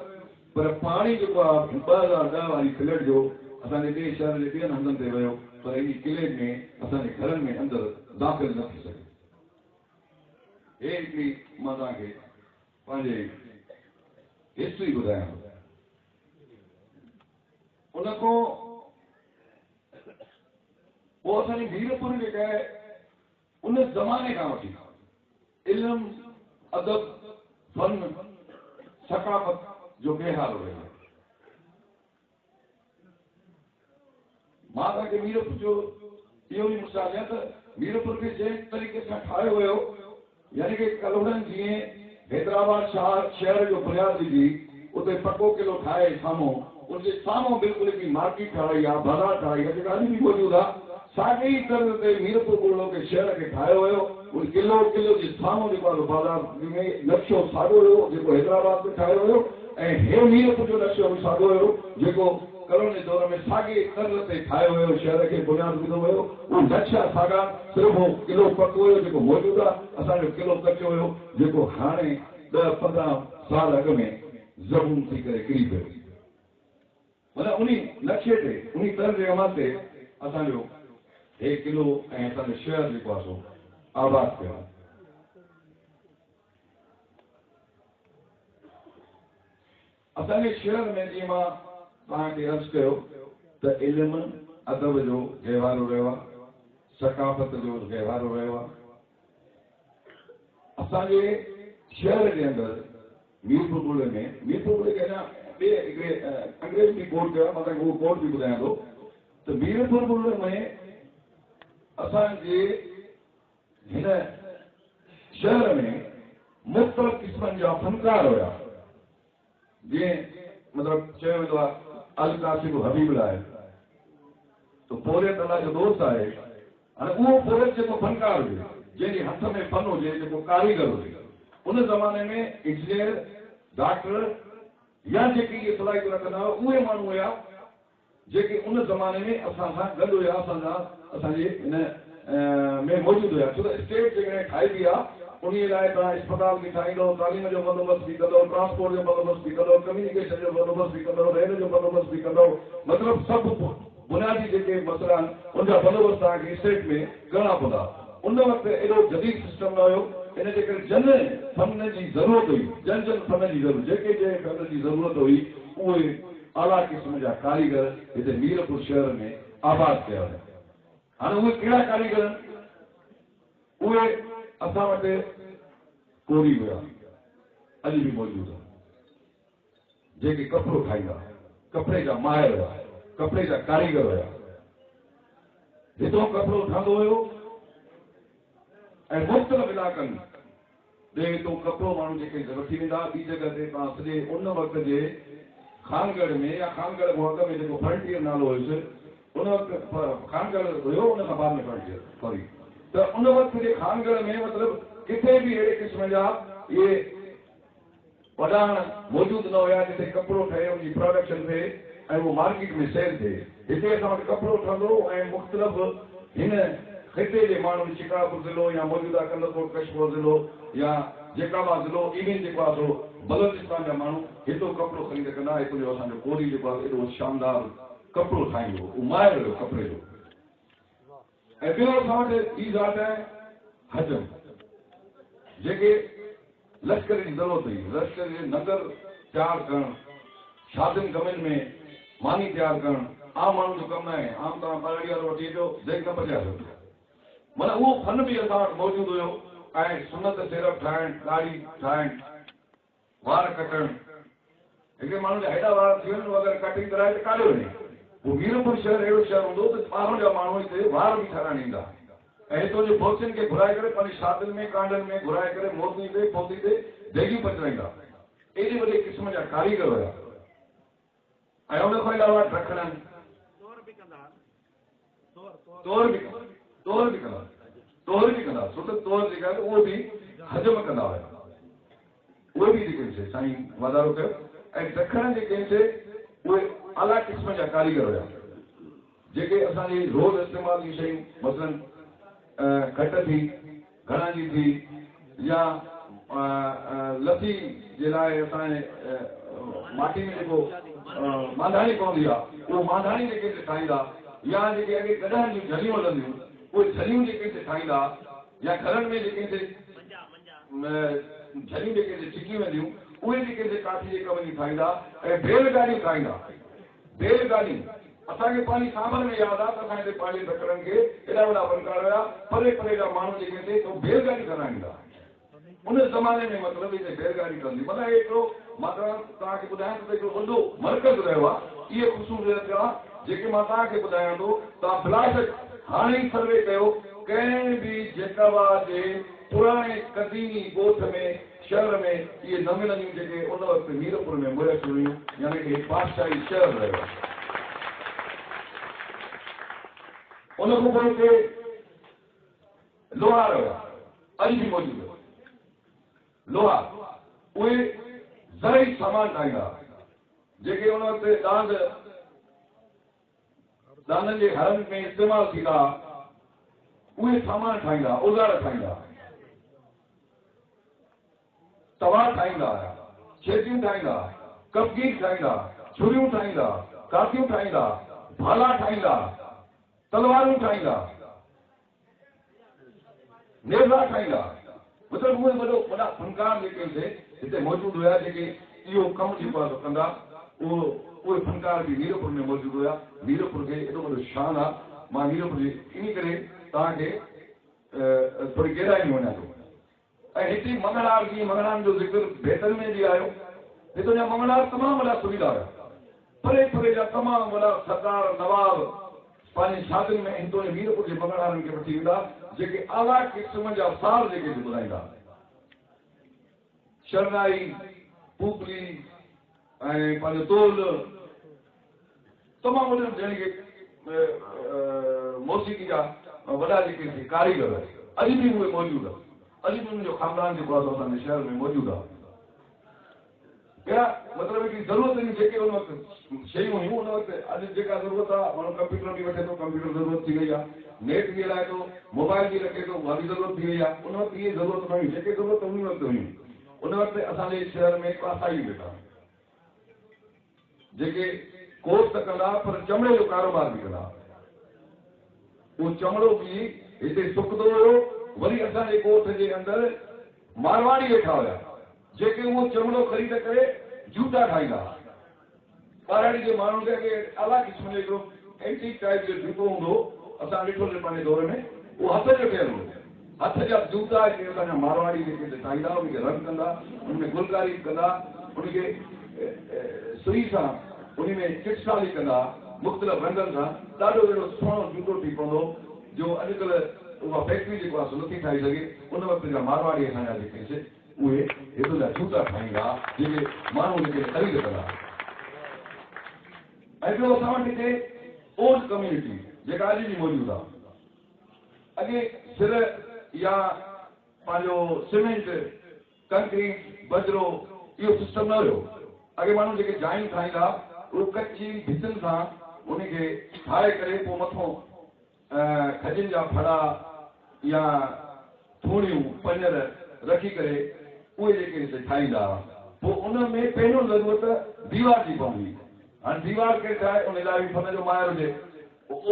पर पाणी जेको आहे 2010 वारी फ्लैट जो असांजे ॿिए शहर जे ॿियनि हंधनि ते वियो, पर इन किले में असांजे घरनि में अंदरि दाख़िल न थी सघे। हे हिकिड़ी मां तव्हांखे पंहिंजे हिस्ट्री ॿुधायां। उन खां पोइ असांजी मीरपुर जेका आहे उन ज़माने खां वठी इल्म, अदब, फन, सकाफ़त जो बेहाल रहियो। मां तव्हांखे मीरपुर जो इहो बि मिसाल ॾियां त मीरपुर खे जंहिं तरीक़े सां ठाहियो वियो, यानी कि कलोड़नि जीअं हैदराबाद शहर जो बुनियाद विझी उते पको किलो ठाहे साम्हूं, उनजे साम्हूं बिल्कुलु हिकिड़ी मार्केट ठाही आहे, बाज़ार ठाही आहे, जेका अॼु बि मौजूदु आहे। साॻी तरह ते मीरपुर पुल खे शहर खे ठाहियो वियो। उन किलो जे साम्हूं जेको आहे बाज़ार में नक्शो साॻियो हुयो जेको हैदराबाद में ठाहियो हुयो, ऐं हे मीरपुर जो नक्शो बि साॻियो हुयो जेको कलोनी दौर में साॻे तरह ते ठाहियो वियो, शहर खे बुनियाद विधो वियो। उहो नक्शा साॻा, सिर्फ़ु किलो पको हुयो जेको मौजूदु आहे, असांजो किलो कचो हुयो जेको हाणे 10-15 साल अॻु में ज़बून थी करे किरी पियो। मतिलबु उन नक्शे ते, उन तर्ज़ अमल ते असांजो हे किलो ऐं असांजो शहर जेको आहे सो आबाद कयो। असांजे शहर में जीअं मां तव्हांखे अर्ज़ु कयो त इल्म, अदब जो गहवारो रहियो आहे, सकाफ़त जो गहवारो रहियो आहे। असांजे शहर जे अंदरि मीरपुर पुल खे अञा ॿिए हिकिड़े अंग्रेज बि कोर्ट कयो आहे, मां तव्हांखे उहो कोर्ट बि ॿुधायां थो त मीरपुर पुल में असांजे हिन शहर में मुख़्तलिफ़ क़िस्मनि जा फनकार हुया जीअं मतिलबु चयो वेंदो आहे अल कासिम हबीब आहे तो पोरियत अल्लाह जो दोस्त आहे हाणे उहो पोरियत जेको फनकार हुजे जंहिंजे हथ में फन हुजे जेको कारीगर हुजे उन ज़माने में इंजीनियर डॉक्टर या जेके इहे सलाहियत रखंदा हुआ उहे माण्हू हुया जेके उन ज़माने में असां सां गॾु हुया असांजे हिन में मौजूदु हुया छो त स्टेट जेकॾहिं ठाहिबी आहे उन लाइ तव्हां अस्पताल बि ठाहींदो तालीम जो बंदोबस्तु बि कंदो ट्रांसपोर्ट जो बंदोबस्तु बि कंदो कम्युनिकेशन जो बंदोबस्तु बि कंदो रेल जो बंदोबस्तु बि कंदो मतिलबु सभु बुनियादी जेके मसइला आहिनि उनजा बंदोबस्तु तव्हांखे स्टेट में करणा पवंदा उन वक़्तु एॾो जदीद सिस्टम न हुयो इन जे करे जन फन जी ज़रूरत हुई जन फन जी ज़रूरत जेके फन जी ज़रूरत हुई उहे आला क़िस्म जा कारीगर हिते मीरपुर शहर में आबाद कया हुया हाणे उहे कहिड़ा कारीगर उहे असां वटि कोरी हुया अॼु बि मौजूदु आहे जेके कपिड़ो ठाहींदा कपिड़े जा माहिर हुया कपिड़े जा कारीगर हुया हितां कपिड़ो ठहंदो हुयो ऐं मुख़्तलिफ़ इलाइक़नि ॾे हितां कपिड़ो माण्हू जेके वठी वेंदा ॿी जॻह ते तव्हां सॼे उन वक़्त जे खानगढ़ में या खानगढ़ वक़्त में जेको फ्रंटियर नालो हुयुसि उन वक़्तु खानगढ़ हुयो उन खां बाद में फ्रंटियर सॉरी त उन वक़्त जे खानगढ़ में मतिलबु किथे बि अहिड़े क़िस्म जा इहे वॾा मौजूदु न हुया जिते कपिड़ो ठहे उनजी प्रोडक्शन थिए ऐं उहो मार्केट में सेल थिए हिते असां वटि कपिड़ो ठहंदो ऐं मुख़्तलिफ़ हिन ख़िते जे माण्हू शिकारपुर ज़िलो या मौजूदा कंदरकोट कशमीर ज़िलो या जेकाबाद ज़िलो इवन जेको आहे सो बलोचिस्तान जा माण्हू हितो कपिड़ो ख़रीद कंदा हितो जो असांजो कोरी जेको आहे एॾो शानदार कपिड़ो ठाहींदो उहो माहिर हुयो कपिड़े जो ऐं ॿियो असां वटि ॿी ज़ात आहे हजम जेके लश्कर जी ज़रूरत हुई लश्कर जे नगर तयारु करणु शादियुनि गमियुनि में मानी तयारु करणु आम माण्हू जो कमु न आहे आम तव्हां पहाड़ी वारो वठी अचो जेक न पचाए सघो माना उहो फन बि असां वटि मौजूदु हुयो ऐं सुनत सीरप ठाहिणु ॾाढ़ी ठाहिणु वार कटणु हिकिड़े माण्हू जा हेॾा वार थी वञनि अगरि कटिंग कराए त काॾे वञे उहो मीरपुर शहर अहिड़ो शहर हूंदो त ॿाहिरि जा माण्हू हिते वार बि ठाराइण ईंदा ऐं हितो जो फोसियुनि खे घुराए करे पंहिंजी शादियुनि में कांडनि में घुराए करे मोती ते पोती ते देगियूं पचाईंदा एॾे वॾे क़िस्म जा कारीगर हुया ऐं उन खां अलावा ढकणनि तोर बि कंदा छो त तोर जेका आहे उहो बि हजम कंदा हुया उहे बि जेके शइ साईं वाधारो कयो ऐं ढकण जेके उहे आला क़िस्म जा कारीगर हुया जेके असांजी रोज़ इस्तेमाल जी शयूं मसलन खट थी घणा जी थी या लसी जे लाइ असांजे माटी में जेको मांधाणी पवंदी आहे उहो मांधाणी जेके ठाहींदा या जेके अॻे गॾहनि जूं झलियूं हलंदियूं उहे झलियूं जेके ठाहींदा या घरनि में जेके झलियूं जेके छिकियूं वेंदियूं उहे जेके काठी जे कम जूं ठाहींदा ऐं बैलगाॾियूं ठाहींदा बैलगाॾियूं असांखे पंहिंजी सामान में यादि आहे त असां हिते पंहिंजे ढकरनि खे एॾा वॾा फनकार हुया परे परे जा माण्हू जेके बैलगाॾी कराईंदा उन ज़माने में मतिलबु हिते बैलगाॾी कंदी मतिलबु एतिरो मां तव्हांखे ॿुधायां थो त हिकिड़ो वॾो मर्कज़ रहियो आहे इहे ख़ुशूसियत आहे जेके मां तव्हांखे ॿुधायां थो तव्हां बिलासत हाणे ई सर्वे कयो कंहिं बि जेकाबाद जे पुराणे क़दीमी ॻोठ में शहर में इहे न मिलंदियूं जेके उन वक़्तु मीरपुर में मुयसरु हुयूं यानी कि बादशाही शहर रहियो उन खां पोइ हिते लोहार हुया अॼु बि मौजूदु लोहा उहे ज़रूरी सामान ठाहींदा जेके उन वक़्तु दाननि जे हरनि में इस्तेमालु थींदा उहे सामान ठाहींदा औज़ार ठाहींदा तवा ठाहींदा छेतियूं ठाहींदा कपकीर ठाहींदा छुरियूं ठाहींदा कातियूं ठाहींदा भाला ठाहींदा तलवारूं ठाहींदा नेज़ा ठाहींदा मतिलबु उहे वॾा फनकार जेके हिते मौजूदु हुया जेके इहो कमु जेको आहे कंदा उहे फनकार बि मीरपुर में मौजूदु हुया मीरपुर खे एॾो वॾो शान आहे मां मीरपुर जी इन करे तव्हांखे थोरी गहराई में वञा थो ऐं हिते मंगलवार जी मंगलवार जो ज़िक्र बहितर में बि आयो हितां जा मंगलवार तमामु वॾा सुविधा हुया परे परे जा तमामु वॾा सरदार नवाब पंहिंजी शादियुनि में हिंदू ऐं वीरपुर जे बगड़ वारनि खे वठी वेंदा जेके आला क़िस्म जा सार जेके ॿुधाईंदा शरनाई पूपली ऐं पंहिंजो तोल तमामु वॾनि जानी के मौसीक़ी जा वॾा जेके कारीगर अॼु बि उहे मौजूदु आहे अॼु बि उनजो ख़ानदान जेको आहे असांजे शहर में मौजूदु आहे ॿिया मतिलबु हिकिड़ी ज़रूरत हुई जेके उन वक़्तु शयूं हुयूं उन वक़्तु अॼु जेका ज़रूरत आहे माण्हू कंप्यूटर बि वठे थो कंप्यूटर ज़रूरत थी वई आहे नेट बि हलाए थो मोबाइल बि रखे थो उहा बि ज़रूरत थी वई आहे उन वक़्तु इहे ज़रूरत न हुयूं जेके ज़रूरत उन वक़्तु हुयूं उन वक़्तु असांजे शहर में कासाई वेठा जेके कोर्स त कंदा पर चमड़े जो कारोबार बि कंदा उहो चमड़ो बि हिते सुकंदो हुयो वरी असांजे ॻोठ जे अंदरि मारवाड़ी वेठा हुया जेके उहो चमड़ो ख़रीद करे जूता ठाहींदा ॿारहड़ी जे माण्हुनि खे अलॻि क़िस्म जो हिकिड़ो एंटीक टाइप जो जूतो हूंदो असां ॾिठो पंहिंजे दौर में उहो हथ जो ठहियल हूंदो हथ जा जूता जेके असांजा मारवाड़ी जेके ठाहींदा उनखे रंग कंदा उनमें गुलकारी कंदा उनखे सुई सां उन में चिटसाली कंदा मुख़्तलिफ़ रंगनि सां ॾाढो अहिड़ो सुहिणो जूतो थी पवंदो जो अॼुकल्ह उहा फैक्ट्री जेको आहे सो नथी ठाही सघे उन वक़्तु जा मारवाड़ी असांजा जेके उहे हिते जा जूता ठाहींदा जेके माण्हू जेके ख़रीद कंदा ऐं ॿियो असां वटि हिते ओल्ड कम्यूनिटी जेका अॼु बि मौजूदु आहे अॻे सिर या पंहिंजो सीमेंट कंक्रीट बजरो इहो सिस्टम न हुयो अॻे माण्हू जेके जायूं ठाहींदा उहे कची भितुनि सां उनखे ठाहे करे पोइ मथां खजनि जा फड़ा या थूड़ियूं पंजर रखी करे उहे जेके हिते ठाहींदा पोइ उन में पहिरियों ज़रूरत दीवार जी पवंदी हाणे दीवार खे ठाहे उन लाइ बि फन जो माहिर हुजे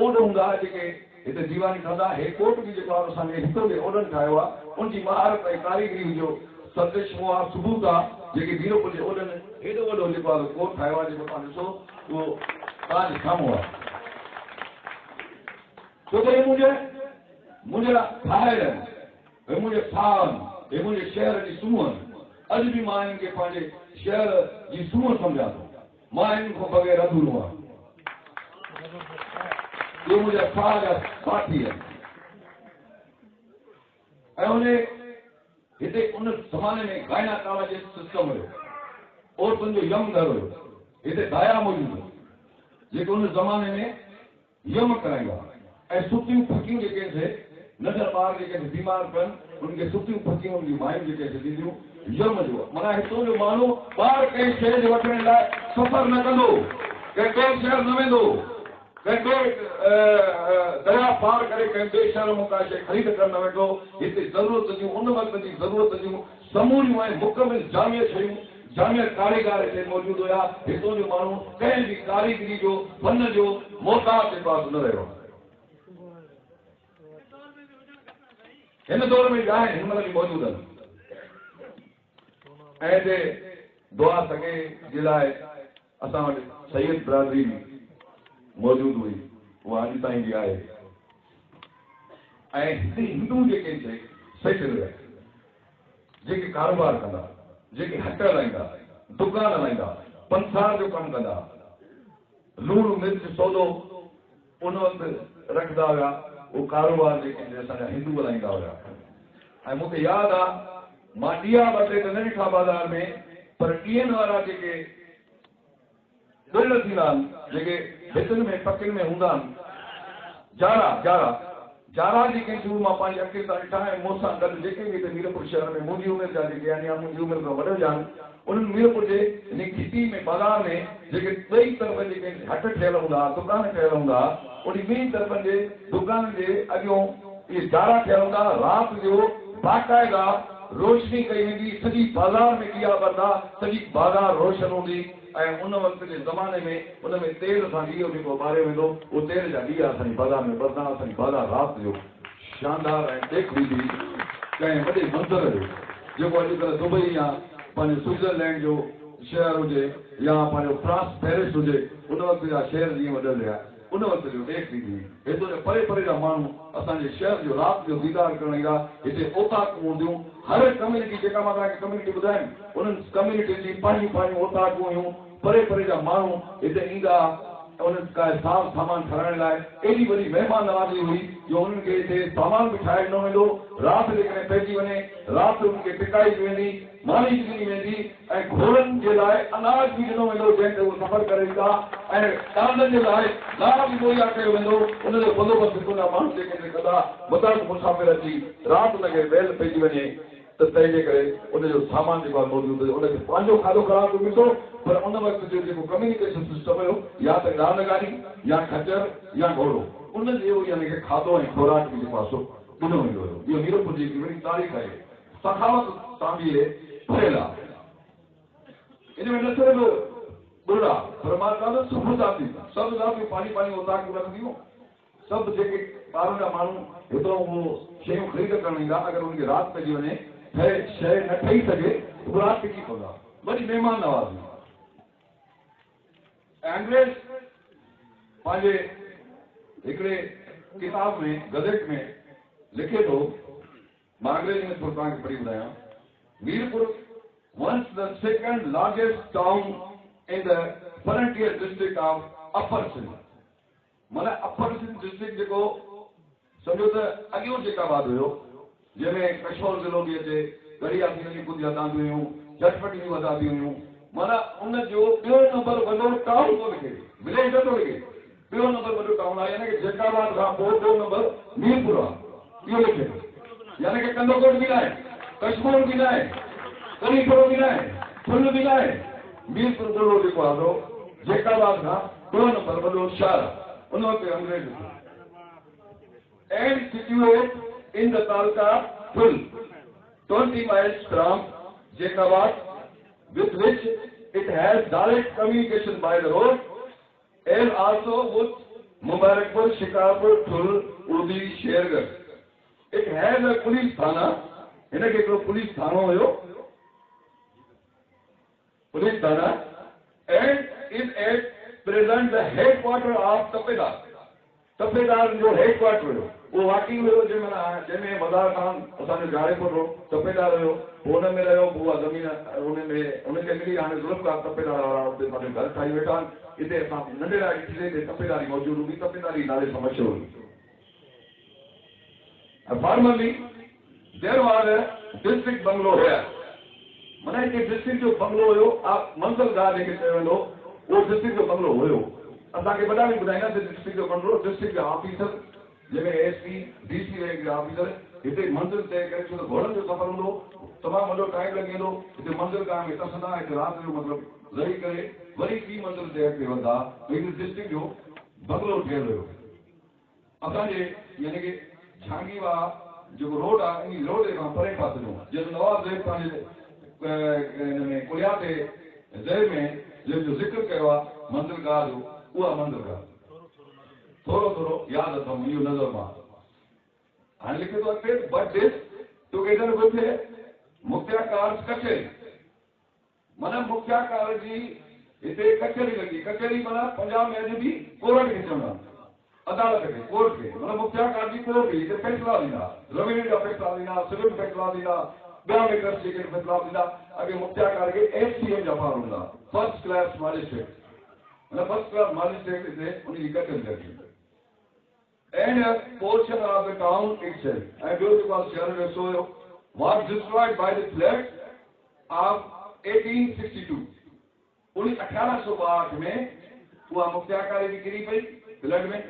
ओड हूंदा जेके हिते दीवानी ठहंदा हे कोट बि जेको आहे असांजे हितो जे ओडनि ठाहियो आहे उनजी महारत ऐं कारीगरी जो सदृशमो आहे सबूत आहे जेके वीरपुर जे ओडनि हेॾो वॾो जेको आहे कोट ठाहियो आहे जेको तव्हां ॾिसो उहो तव्हांजे साम्हूं आहे छो त हे मुंहिंजा ठाहियल आहिनि मुंहिंजे साहब हे मुंहिंजे शहर जी सूंहं अॼु बि मां हिन खे पंहिंजे शहर जी सूंहं सम्झां थो मां हिन खां बग़ैर अधूरो आहियां इहे मुंहिंजा साह जा साथी आहिनि ऐं उन हिते उन ज़माने में गायना कावा जो सिस्टम हुयो औरतुनि जो यम घर हुयो हिते दाया मौजूदु जेके उन ज़माने में यम कराईंदा ऐं सुठियूं फकियूं जेके थे नंढा ॿार जेके बीमार पियनि उनखे सुठियूं फकियूं उनजी मायूं जेके ॾींदियूं यम जो माना हितां जो माण्हू ॿार कंहिं शइ जे वठण लाइ सफ़र न कंदो कंहिं ॿिए शहर न वेंदो कंहिं ॿिए दरिया पार करे कंहिं ॿिए शहर मां का शइ ख़रीद करणु न वेंदो हिते ज़रूरत जूं उन वक़्त जी ज़रूरत जूं समूरियूं ऐं मुकमिल जामिया शयूं जामिया कारीगर हिते मौजूदु हुया हितां जो माण्हू कंहिं बि कारीगरी जो फन जो मोहताज जे पास न रहियो हिन दौर में आहिनि हिन महिल बि मौजूदु आहिनि ऐं हिते दुआ सॻे जे लाइ असां वटि सैयद बिरादरी मौजूदु हुई उहा अॼु ताईं बि आहे ऐं हिते हिंदू जेके सेठ हुया जेके कारोबार कंदा जेके हट हलाईंदा दुकान हलाईंदा पंसार जो कमु कंदा लूणु मिर्च सौदो उन वक़्तु रखंदा हुया उहो कारोबार जेके असांजा हिंदू हलाईंदा हुया ऐं मूंखे यादि आहे मां ॾीआ ॿ टे त न ॾिठा बाज़ार में पर ॾींहनि वारा जेके ॾिण थींदा आहिनि जेके भितुनि में पकियुनि में हूंदा आहिनि जारा जेके शुरू मां पंहिंजे अखियुनि सां ॾिठा ऐं मूंसां गॾु जेके बि हिते मीरपुर शहर में मुंहिंजी उमिरि जा जेके आहिनि या मुंहिंजी उमिरि खां वॾो जा आहिनि उन्हनि मीरपुर जे हिन खिटी में बाज़ार में जेके ॿई तरफ़ जेके हट ठहियल हूंदा दुकान ठहियल हूंदा उन ॿिनी तरफ़नि जे दुकान जे अॻियों इहे जारा ठहियल हूंदा राति जो बाक़ाइदा रोशनी कई वेंदी सॼी बाज़ार में ॾीआ ॿरंदा सॼी बाज़ार रोशन हूंदी ऐं उन वक़्त जे ज़माने में उन में तेल सां ॾीओ जेको ॿारियो वेंदो उहो तेल जा ॾीआ असांजी बाज़ार में ॿरंदा असांजी बाज़ार राति जो शानदार ऐं ॾेख ॾींदी कंहिं वॾे मंज़र जो जेको अॼुकल्ह दुबई या पंहिंजो स्विट्ज़रलैंड जो शहर हुजे या पंहिंजो फ्रांस पेरिस हुजे उन वक़्त जा शहर जीअं वॾल हुया उन वक़्त जो ॾेख ॾींदी हेतिरो जो परे परे जा माण्हू असांजे शहर जो राति जो दीदार करण ईंदा हिते ओताकूं हूंदियूं हर कम्यूनिटी जेका मां तव्हांखे कम्यूनिटी ॿुधायमि उन्हनि कम्यूनिटी जी पंहिंजूं पंहिंजूं ओताकूं हुयूं परे परे जा माण्हू हिते ईंदा उनका साफ़ सामान ठाराइण लाइ एॾी वॾी महिमान नवाज़ी हुई जो उन्हनि खे हिते सामान बि ठाहे ॾिनो वेंदो, राति जेकॾहिं पइजी वञे राति उनखे टिकाई वेंदी, मानी बि ॾिनी वेंदी ऐं घोड़नि जे लाइ अनाज बि ॾिनो वेंदो जंहिं ते उहे सफ़र करे ईंदा ऐं ॾांडनि जे लाइ लाड़ बि मुहैया कयो वेंदो। उनजो बंदोबस्तु हितां जा माण्हू जेके कंदा मुताबिक़ मुसाफ़िर अची राति उनखे वेल पइजी वञे त तंहिंजे करे उनजो सामान जेको आहे मौजूदु हुयो, उनखे पंहिंजो खाधो ख़राबु मिलंदो, पर उन वक़्तु जो जेको कम्युनिकेशन सिस्टम हुयो या त रांदगारी या खच्चर या घोड़ो, उन जो यानी कि खाधो ऐं खुराक बि जेको आहे ॾिनो वेंदो हुयो। इहो मीरपुर जी वॾी तारीख़ आहे, सखावत सां बि भरियल आहे। इन में न सिर्फ़ु बुरा पर मां चवां थो सुबुह जाती सभु जातियूं पंहिंजी पंहिंजी औताक रखंदियूं, सभु जेके ॿारनि जा माण्हू हेतिरो उहो शयूं ख़रीद करणु ईंदा, अगरि उनखे राति पइजी वञे शइ न ठही सघे त राति टिकी पवंदा, वरी महिमान नवाज़ी। अंग्रेज पंहिंजे हिकिड़े किताब में गज़ेट में लिखे थो, मां अंग्रेजी में थोरो तव्हांखे पढ़ी ॿुधायां, Mirpur once the second largest town in the frontier district of Upper Sindh, माना अपर सिंध डिस्ट्रिक्ट जेको सम्झो त अॻियो जेकाबाद हुयो जंहिंमें कशोर ज़िलो बि अचे, गढ़िया थी वञी कुझु आज़ादी हुयूं, झटपटियूं आज़ादी हुयूं, माना उन जो ॿियो नंबर वॾो टाउन थो लिखे, विलेज नथो लिखे, ॿियो नंबर वॾो टाउन आहे, यानी कि जेकाबाद खां पोइ ॿियो नंबर मीरपुर आहे, इहो लिखे, यानी कि कंदोकोट बि न आहे, कश्मीर बि न आहे, करीपुर बि न आहे, फुल बि न आहे, मीरपुर ज़िलो जेको आहे जेकाबाद खां ॿियो नंबर वॾो शहर आहे। उन वक़्तु अंग्रेज and situate in the Talca Full, 20 miles from Jekabad, with which it has direct communication by the road, and also with Mubarakpur, Shikarpur, Thul, Udi, Shergarh. It has a police thana, in a police thana, police thana, and is at present the headquarters of Tapedar. तपेदार जो headquarter हुयो वो वाकई हुयो जंहिंमें मज़ार खान असांजो जाड़ेपुर हो तपेदार हुयो, हुन में रहियो, उहा ज़मीन उनखे मिली, हाणे ज़ुल्फ़कार तपेदार वारा हुते पंहिंजो घर ठाही वेठा आहिनि। हिते असां नंढे ॾिठे ते तपेदारी मौजूदु हुई, तपेदारी नाले सां मशहूरु हुई। Formerly there was a district bungalow हुया, माना हिते डिस्ट्रिक्ट जो बंगलो हुयो, मंज़िलगाह जेके चयो वेंदो उहो डिस्ट्रिक्ट जो बंगलो हुयो। असांखे वॾा बि ॿुधाईंदासीं डिस्ट्रिक्ट जो बंगलो, डिस्ट्रिक्ट जा ऑफिसर जंहिंमें एसपी डीसी रैंक जा ऑफिसर हिते मंज़िल तय करे, छो त घोड़नि जो सफ़र हूंदो, तमामु वॾो टाइम लॻी वेंदो, हिते मंज़िलगाह में तसंदा, हिते राति जो मतिलबु रही करे वरी ॿी मंज़िल ते अॻिते वधंदा, हिन डिस्ट्रिक्ट जो बंगलो ठहियलु हुयो। असांजे यानी कि झांगीवा जेको रोड आहे इन रोड खां परे पासे जो जंहिंजो नवाब ज़ैब पंहिंजे हिन में कुलिया ते ज़ैब में जंहिंजो ज़िक्र कयो आहे मंज़िलगाह जो, उहा मंज़िलगाह थोरो थोरो यादि अथमि इहो नज़र मां हाणे लिखे थो अॻिते, बट दिस टुगेदर विथ मुख्याकार कचहरी, माना मुख्याकार जी हिते कचहरी लॻी, कचहरी माना पंजाब में अॼु बि कोर्ट खे चवंदा, अदालत खे, कोर्ट खे, माना मुख्याकार जी कोर्ट ही हिते फ़ैसिला ॾींदा, रेवेन्यू जा फ़ैसिला ॾींदा, सिविल फ़ैसिला ॾींदा, ॿिया मेटर्स जेके फ़ैसिला ॾींदा। अॻे मुख्याकार खे FCM जा पावर हूंदा, first class magistrate, first class magistrate is there, only judge. And a portion of the town itself, and those was General Soyo, was destroyed by the flood of 1862. Only 1862 में हुआ मुख्याकारी भी गिरी पई flood में,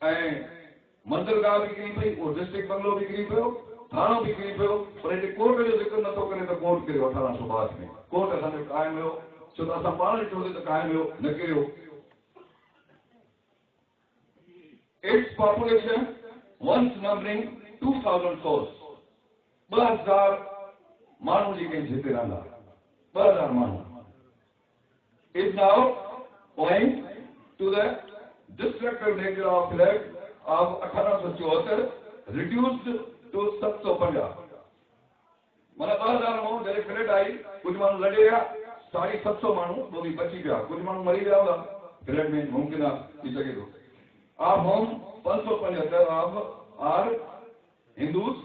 ऐं मंदिरगाह भी गिरी पई, वो डिस्ट्रिक्ट बंगलो भी गिरी पियो, थानो भी गिरी पियो, पर हिते कोर्ट जो ज़िक्र नथो करे त कोर्ट किरियो 1862 में, कोर्ट असांजो क़ाइमु हुयो, छो त असां पाण ॾिठो त क़ाइमु हुयो न किरियो। Its population once numbering 2000 souls, 2000 माण्हू जेके हिते रहंदा, 2000 माण्हू, is now owing to the destructive nature of flood of 1874 reduced to 750। माना 2000 माण्हू जॾहिं फ्लड आई, कुझु माण्हू लॾे विया, 750 माण्हू वो भी बची पिया, कुछ माण्हू मरी विया हुआ फ्लड में, मुमकिन आहे थी सघे थो। आप हम 575 आर हिंदूस,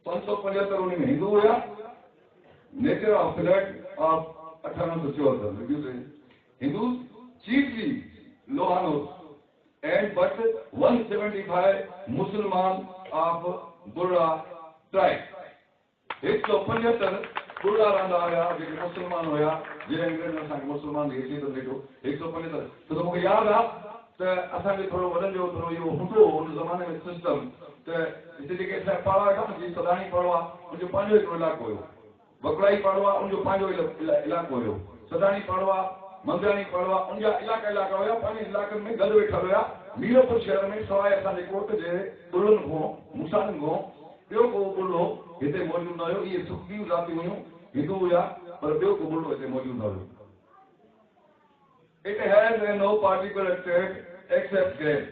575 उन्हीं में हिंदू हुआ, nature of flood of 1874 Hindus chiefly Lohanos, and but 175 Musliman of Burra tribe. 175 Burra रहंदा हुया जेके मुस्लमान हुया जंहिं अंग्रेज़नि असांखे मुस्लमान जी हैसियत ॾिठो 175 त मूंखे यादि आहे त असांखे थोरो वॾनि जो थोरो इहो हूंदो हुन ज़माने में सिस्टम त हिते जेके असांजा पाड़ा हुआ न जीअं सदाणी पाड़ो आहे उनजो पंहिंजो हिकिड़ो इलाइक़ो हुयो बकड़ाई पाड़ो आहे उनजो पंहिंजो इलाइक़ो हुयो सदाणी पाड़ो आहे मंगराणी पाड़ो आहे उनजा इलाइक़ा हुया पंहिंजे इलाइक़नि में गॾु वेठल हुया मीरपुर शहर में सवाइ असांजे कोट जे बुलनि खां मुसानि खां ॿियो को बुलो हिते मौजूदु न हुयो इहे सुखियूं ज़ातियूं हुयूं हिंदू हुया पर ॿियो को बुलो हिते मौजूदु न हुयो It has no particular trait except that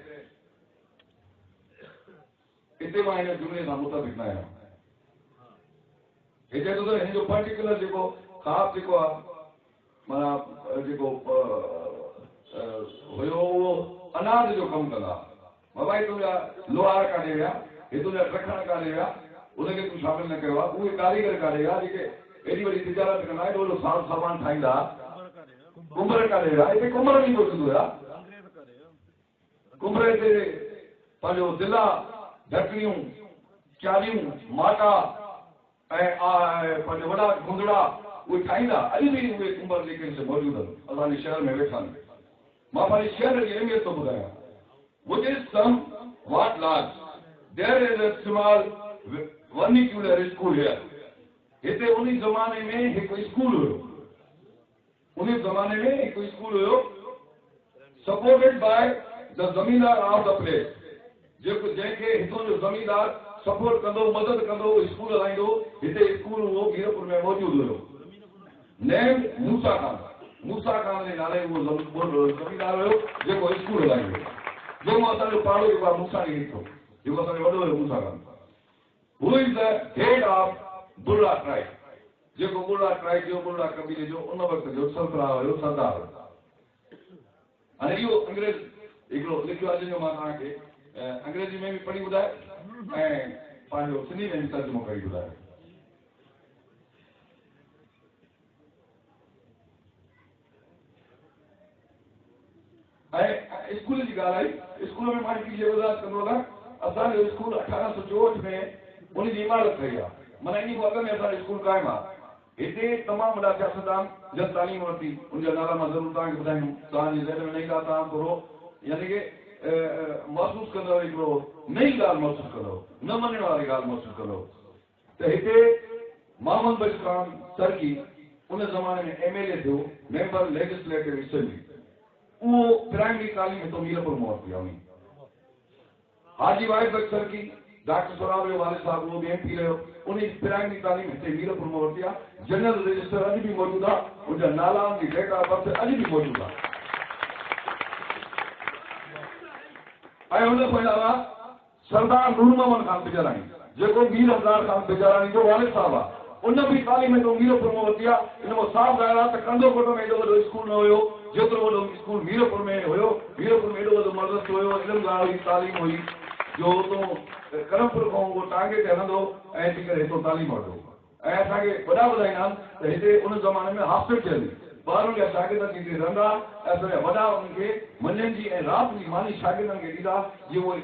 हिते मां हिन जुमिले सां मुताबिक़ न आहियां हिते तो हिन जो पर्टिकुलर जेको ख़ासि जेको आहे माना जेको हुयो उहो अनाज जो कमु कंदा भाई तुंहिंजा लोहार काढे विया हे तुंहिंजा ट्रखण काढे विया उनखे तूं शामिल न कयो आहे उहे कारीगर काढे विया जेके एॾी वॾी तिजारत कंदा एॾो वॾो साज़ सामान ठाहींदा कुंभर काढे विया हिते कुंभर बि मौजूदु हुया कुंभर हिते पंहिंजो ज़िला ढकड़ियूं चालियूं माटा ऐं पंहिंजा वॾा घुंघड़ा उहे ठाहींदा अॼु बि उहे कुंभर जेके मौजूदु आहिनि असांजे शहर में वेठा आहिनि मां पंहिंजे शहर जी अहमियत थो ॿुधायां which is some what large there is a small vernacular school here हिते उन ज़माने में हिकु स्कूल हुयो उन ज़माने में हिकु स्कूल हुयो supported by the ज़मींदार of the place जेको जंहिंखे हितां जो ज़मींदार सपोर्ट कंदो मदद कंदो स्कूल हलाईंदो हिते स्कूल उहो मीरपुर में मौजूदु हुयो नेम मूसा खान जे नाले उहो ज़मींदार हुयो जेको स्कूल हलाईंदो जेको असांजो पाड़ो जेको आहे मूसा खे ॾिठो जेको असांजो वॾो हुयो Musa Khan who is the head of Burra tribe जेको बुर्रा ट्राइब जो बुर्रा कबीले जो उन वक़्त जो सरबराह हुयो सरदार हाणे इहो अंग्रेज़ हिकिड़ो लिखियो आहे जंहिंजो मां तव्हांखे अंग्रेजी में भी पढ़ी ॿुधाए ऐं पंहिंजो सिंधी में भी तर्जुमो करी ॿुधाए ऐं स्कूल जी ॻाल्हि आई स्कूल में मां हिकिड़ी शइ वज़ाहत कंदो आहियां असांजो स्कूल 1864 में उनजी इमारत ठही आहे माना इन खां अॻु में असांजो स्कूल क़ाइमु आहे हिते तमामु वॾा सियासतदान जन तालीम वरिती उनजा नाला मां ज़रूरु तव्हांखे ॿुधाईंदुमि तव्हांजी ज़हन में न ईंदा तव्हां थोरो यानी कि महसूस कंदव हिकिड़ो नई ॻाल्हि महसूस कंदव न मञण वारी ॻाल्हि महसूस कंदव त हिते मोहम्मद बशीर खान सरकी उन ज़माने में MLA थियो मेंबर लेजिस्लेटिव असेंबली उहो प्राइमरी तालीम हितां मीरपुर में वरिती आहे हाजी वाहिद बख्श सरकी डॉक्टर सोराब जो वालिद साहब उहो बि MP रहियो उन प्राइमरी तालीम हिते मीरपुर में वरिती आहे जनरल रजिस्टर अॼु बि मौजूदु आहे उनजा नाला उनजी डेट ऑफ बर्थ अॼु बि मौजूदु आहे ऐं हुन खां अलावा सरदार नूर मोहम्मद खान बिजाराणी जेको मीर अफ़ज़ाल खान बिजाराणी जो वालिद साहब आहे उन बि तालीम हितां मीरपुर में वरिती आहे इन में साफ़ ॻाल्हि आहे त कंदोकोट में एॾो वॾो स्कूल न हुयो जेतिरो वॾो स्कूल मीरपुर में हुयो मीरपुर में एॾो वॾो मदरसो हुयो इल्मगाह हुई तालीम हुई जो उतो करमपुर खां उहो टांगे ते हलंदो ऐं अची करे हितां तालीम वठो ऐं असांखे वॾा ॿुधाईंदा आहिनि त हिते उन ज़माने में हॉस्टल ठहियल ॿारनि जा शागिर्द हिते रहंदा ऐं असांजा वॾा उन्हनि खे मंझंदि जी ऐं राति जी मानी शागिर्दनि खे ॾींदा जीअं उहो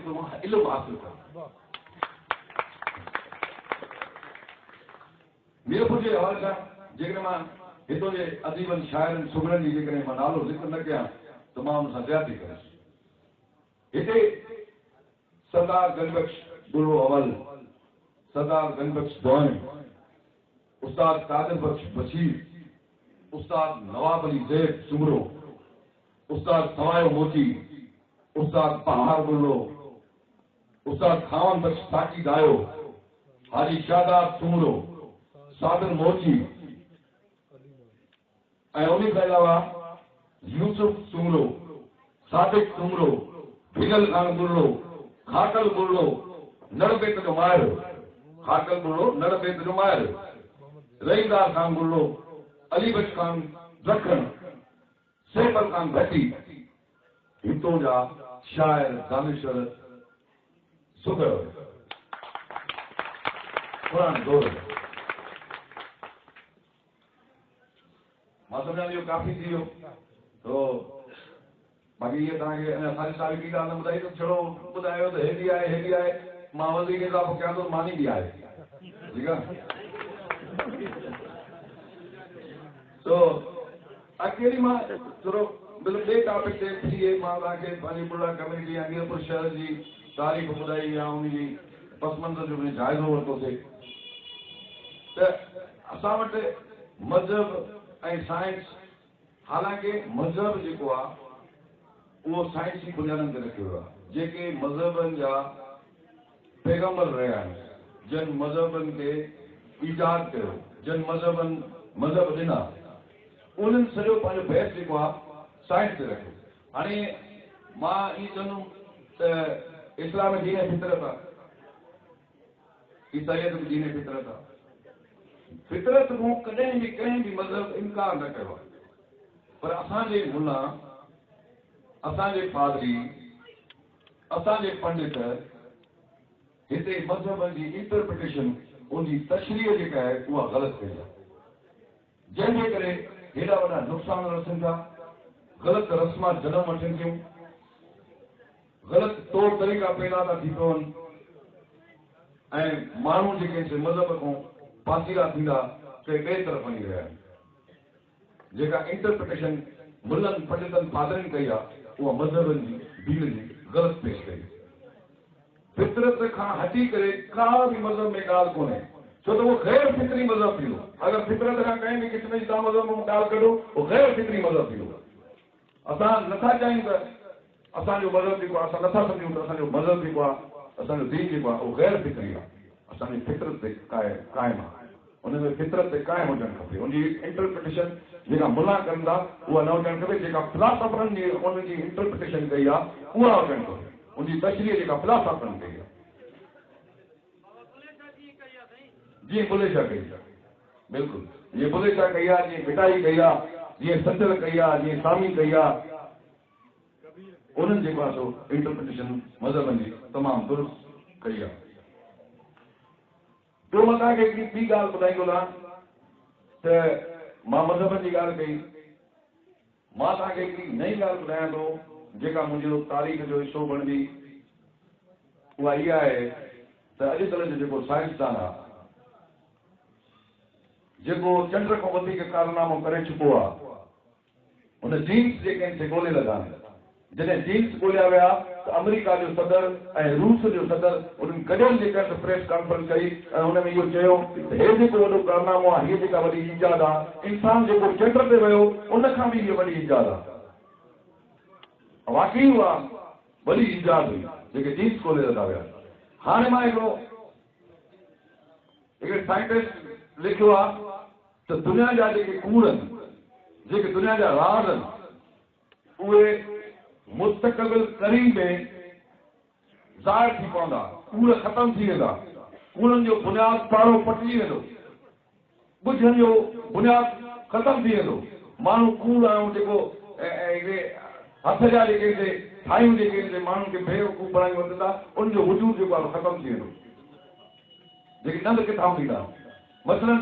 इल्मु हासिल कनि मीरपुर जे हवाले सां जेकॾहिं मां हितां जे अदीबनि शाइरनि सुगड़नि जी जेकॾहिं मां नालो ज़िक्र न कयां त मां हुन सां ज़्यादती कंदुसि हिते सरदार गंजबख्श बुर्रो अवल सरदार गंजबख्श दोन उस्ताद कादिर बख्श बशीर उस्ताद नवाब अली ज़ैद सुमरो उस्ताद सवायो मोची उस्ताद बहार बुर्रो उस्ताद खान बख्श साकी दायो हाजी शादाब सुमरो साबिर मोची ऐं उन खां अलावा यूसुफ सुमरो सादिक सुमरो भिगल खान बुर्रो खाटल बुर्रो नड़बेत जो माहिर खाटल बुर्रो नड़बेत जो माहिर रहीदार खान बुर्रो अली बख्श खान रखण सैफल खान भट्टी हितों जा शाइर दानिशवर सुगर पुराण दौर मां सम्झां इहो काफ़ी थी वियो तो बाक़ी ये तव्हांखे अञा सारी साल की ॻाल्हि न ॿुधाई त छड़ो ॿुधायो त हेॾी आहे मां वधीक इज़ाफ़ो कयां थो मानी बि आहे ठीकु आहे तो अकेली मां थोरो ॿिए टॉपिक ते थिए मां तव्हांखे पंहिंजी बुढ़ा कम्यूनिटी या मीरपुर शहर जी तारीख़ ॿुधाई या उनजी पस मंज़र जो जाइज़ो वरितोसीं त असां वटि मज़हब ऐं साइंस हालांकि मज़हब जेको आहे उहो साइंस जी बुनियादनि ते रखियो वियो आहे जेके मज़हबनि जा पैगम्बर रहिया आहिनि जिन मज़हबनि खे ईजाद कयो जिन मज़हबनि मज़हब ॾिना उन्हनि सॼो पंहिंजो बहस जेको आहे साइंस ते रखियो हाणे मां ईअं चवंदुमि त इस्लाम दीन फितरत आहे ईसाइयत दीन फितरत आहे फितरत खां कॾहिं बि कंहिं बि मज़हब इनकार न कयो आहे पर असांजे मुला असांजे पादरी असांजे पंडित हिते मज़हब जी इंटरप्रिटेशन उनजी तशरीह जेका आहे उहा ग़लति कई आहे जंहिंजे करे हेॾा वॾा नुक़सान रसनि था ग़लति रस्मा जनम वठनि थियूं ग़लति तौर तरीक़ा पैदा था थी पवनि ऐं माण्हू जेके मज़हब खां पासीरा थींदा के ॿिए तरफ़ वञी रहिया आहिनि जेका इंटरप्रिटेशन मुलनि पंडितनि पादरनि कई आहे उहा मज़हबनि जी दीन जी ग़लति पेश कई फितरत खां हटी करे का बि मज़हब में ॻाल्हि कोन्हे छो त उहो ग़ैर फितरी मज़हब थींदो अगरि फितरत खां कंहिं बि क़िस्म जी तव्हां मज़हब में ॻाल्हि कढो उहो ग़ैर फितरी मज़हब थींदो असां नथा चाहियूं त असांजो मज़हब जेको आहे असां नथा सम्झूं त असांजो मज़हब जेको आहे असांजो दीन जेको आहे उहो ग़ैर फितरी आहे असांजी फितरत ते क़ाइमु आहे उनमें फितरत ते क़ाइमु हुजणु खपे उनजी इंटरप्रिटेशन जेका मुला कनि था उहा न हुजणु खपे जेका फिलासफरनि जी उनजी इंटरप्रिटेशन कई आहे उहा हुजणु खपे उनजी तशरीह जेका फिलासफरनि कई आहे जीअं बुले शाह कई आहे बिल्कुलु जीअं बुले शाह कई आहे जीअं मिटाई कई आहे जीअं सचर कई आहे जीअं सामी कई आहे उन्हनि जेको आहे सो इंटरप्रिटेशन मज़हबनि जी तमामु दुरुस्त कई आहे ॿियो मां तव्हांखे हिकिड़ी ॿी ॻाल्हि ॿुधाईंदो रहां त मां मज़हबनि जी ॻाल्हि कई मां तव्हांखे हिकिड़ी नई ॻाल्हि ॿुधायां थो जेका मुंहिंजो तारीख़ जो हिसो बणंदी उहा इहा आहे त अॼुकल्ह जो जेको साइंसदान आहे जेको चंड खां वधीक कारनामो करे चुको आहे हुन जीन्स जेके आहिनि से ॻोल्हे लॻा आहिनि जॾहिं जीन्स ॻोल्हिया विया त अमेरिका जो सदर ऐं रूस जो सदर उन्हनि गॾियल जेका प्रेस कॉन्फ्रेंस कई ऐं हुन में इहो चयो त हे जेको वॾो कारनामो आहे हीअ जेका वॾी ईजाद आहे इंसान जेको चंड ते वियो उन खां बि इहा वॾी ईजाद आहे वाकई उहा वॾी ईजाद हुई जेके जीन्स ॻोल्हे लॻा विया हाणे मां हिकिड़े साइंटिस्ट लिखियो आहे त दुनिया जा जेके कूड़ आहिनि जेके दुनिया जा राज़ आहिनि उहे मुस्तक़बिल करीब में ज़ाहिर थी पवंदा कूड़ ख़तम थी वेंदा कूड़नि जो बुनियाद पाड़ो पटिजी वेंदो ॿुझनि जो बुनियाद ख़तम थी वेंदो माण्हू कूड़ ऐं जेको हथ जा जेके ठाहियूं जेके माण्हुनि खे बेवकूफ़ बणाई वठनि था उनजो वजूद जेको आहे ख़तम थी वेंदो जेके नंद किताब थींदा मसलन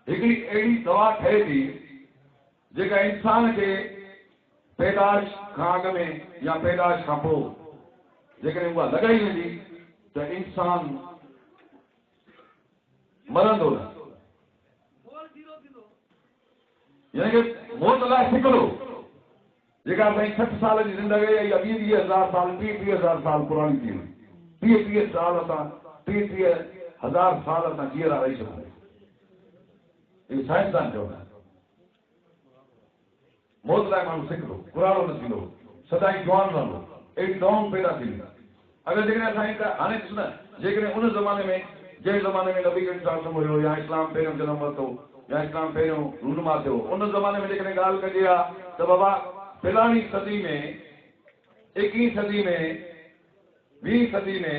हिकिड़ी अहिड़ी दवा ठहे थी जेका इंसान खे पैदाश खां अॻु में या पैदाश खां पोइ जेकॾहिं उहा लॻाई वेंदी त इंसान मरंदो न यानी कि मौत लाइ फिक्रो जेका साईं 60 साल जी ज़िंदगी या 20,000 साल 30,000 साल पुरानी थी वई 30 साल असां 30,000 साल असां जीअरा रही सघूं इहो साइंसदान चवंदा मौत लाइ माण्हू सिकंदो पुराणो न थींदो सदाई जवान रहंदो अहिड़ी दवाऊं पैदा थींदियूं अगरि जेकॾहिं असां हाणे ॾिस न जेकॾहिं उन ज़माने में जंहिं ज़माने में नबी करीम हुयो या इस्लाम पहिरियों जनम वरितो या इस्लाम पहिरियों रूनमा थियो उन ज़माने में जेकॾहिं ॻाल्हि कजे आहे त बाबा फिलानी सदी में 21 सदी में 20 सदी में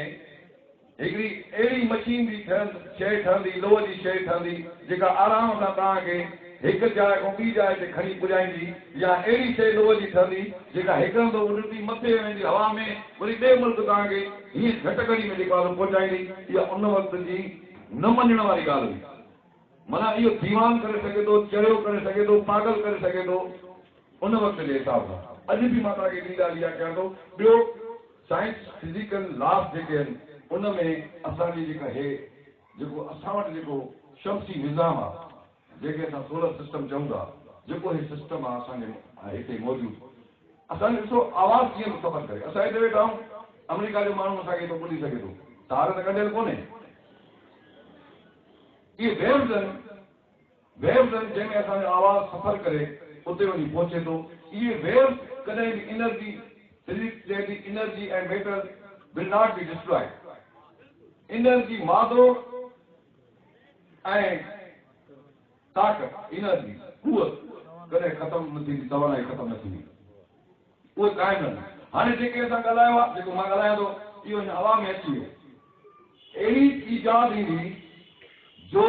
हिकिड़ी अहिड़ी मशीन जी शइ ठहंदी लोह जी शइ ठहंदी जेका आराम सां तव्हांखे हिकु जाइ खां ॿी जाइ ते खणी पुॼाईंदी या अहिड़ी शइ लोह जी ठहंदी जेका हिकंदो उॾंदी मथे वेंदी हवा में वरी ॿिए मुल्क तव्हांखे हीअं झटकड़ी में जेको आहे पहुचाईंदी इहा उन वक़्त जी न मञण वारी ॻाल्हि हुई माना इहो दीवान करे सघे थो चढ़ियो करे सघे थो पागल करे सघे थो उन वक़्त जे हिसाब सां अॼु बि मां तव्हांखे हिकिड़ी ॻाल्हि इहा कयां थो ॿियो साइंस फिज़िकल लॉस जेके आहिनि उन में असांजी जेका हे जेको असां वटि जेको शमसी निज़ाम आहे जेके असां सोलर सिस्टम चऊं था जेको हे सिस्टम आहे असांजे हिते मौजूदु असांजो ॾिसो आवाज़ कीअं थो सफ़र करे असां हिते वेठा आहियूं अमेरिका जो माण्हू असांखे थो ॿुधी सघे थो तार त कढियल कोन्हे इहे वेव्स आहिनि जंहिंमें असांजो आवाज़ सफ़र करे उते वञी पहुचे थो इहे वेव्स कॾहिं बि एनर्जी फिजिक्स चए थी energy and matter will not be destroyed energy मादो ऐं ताक़त एनर्जी कुवत कॾहिं ख़तमु न थींदी तवानाई ख़तमु न थींदी उहे क़ाइमु आहिनि हाणे जेके असां ॻाल्हायो आहे जेको मां ॻाल्हायां थो इहो हिन हवा में अची वियो अहिड़ी ईजाद ईंदी जो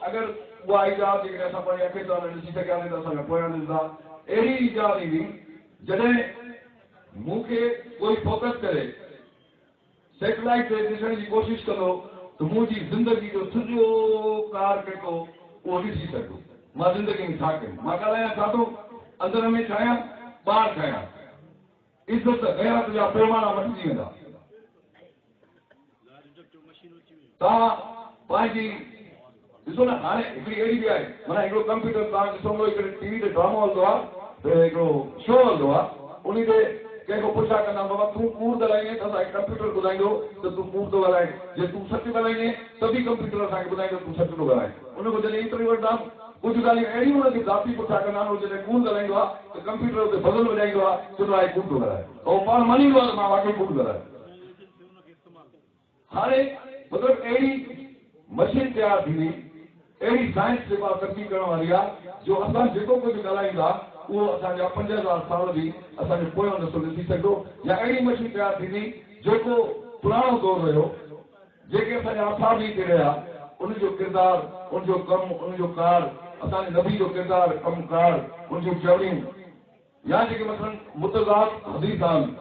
अगरि उहा ईजाद जेकॾहिं असां पंहिंजी अखियुनि सां ॾिसी सघियासीं त असांखे पोयां ॾिसंदा अहिड़ी ईजाद ईंदी जॾहिं मूंखे कोई फोकस करे सैटेलाइट ते ॾिसण जी कोशिशि कंदो त मुंहिंजी ज़िंदगी जो सॼो कारकेतो उहो ॾिसी सघंदो मां ज़िंदगी में छा कयूं मां ॻाल्हायां छा थो अंदर में ठाहियां ॿाहिरि ठाहियां इज़त गैरत जा पैमाना मटिजी वेंदा तव्हां पंहिंजी ॾिसो न हाणे हिकिड़ी अहिड़ी बि आहे माना हिकिड़ो कंप्यूटर तव्हां ॾिसो हिकिड़े टीवी ते ड्रामो हलंदो आहे हिकिड़ो शो हलंदो आहे उन ते कंहिंखो पुछा कंदा बाबा तूं कूड़ ॻाल्हाईंदे त असांखे कंप्यूटर ॿुधाईंदो त तूं कूड़ थो ॻाल्हाए जे तूं सच ॻाल्हाईंदे त बि कंप्यूटर असांखे ॿुधाईंदो तूं सच थो ॻाल्हाए उनखां जॾहिं इंटरव्यू वठंदा कुझु ॻाल्हियूं अहिड़ियूं हुनखे ज़ाती पुछा कंदा आहिनि जॾहिं कूड़ ॻाल्हाईंदो आहे त कंप्यूटर उते बदल वॼाईंदो आहे चवंदो आहे कूड़ थो ॻाल्हाए ऐं पाण मञींदो आहे त मां वाकई कूड़ ॻाल्हाए हाणे मतिलबु अहिड़ी मशीन तयारु थींदी अहिड़ी साइंस जेका तरक़ी करण वारी आहे जो असां जेको कुझु ॻाल्हाईंदा उहो असांजा 5000 साल बि असांजो पोयों नसुल ॾिसी सघंदो या अहिड़ी मशीन तयारु थींदी जेको पुराणो दौरु रहियो जेके असांजा असाबी हिते रहिया उनजो किरदारु उनजो कमु उनजो कार असांजे नबी जो किरदारु कमु कार उनजूं चवणियूं या जेके मसलन मुतज़ाद हदीस आहिनि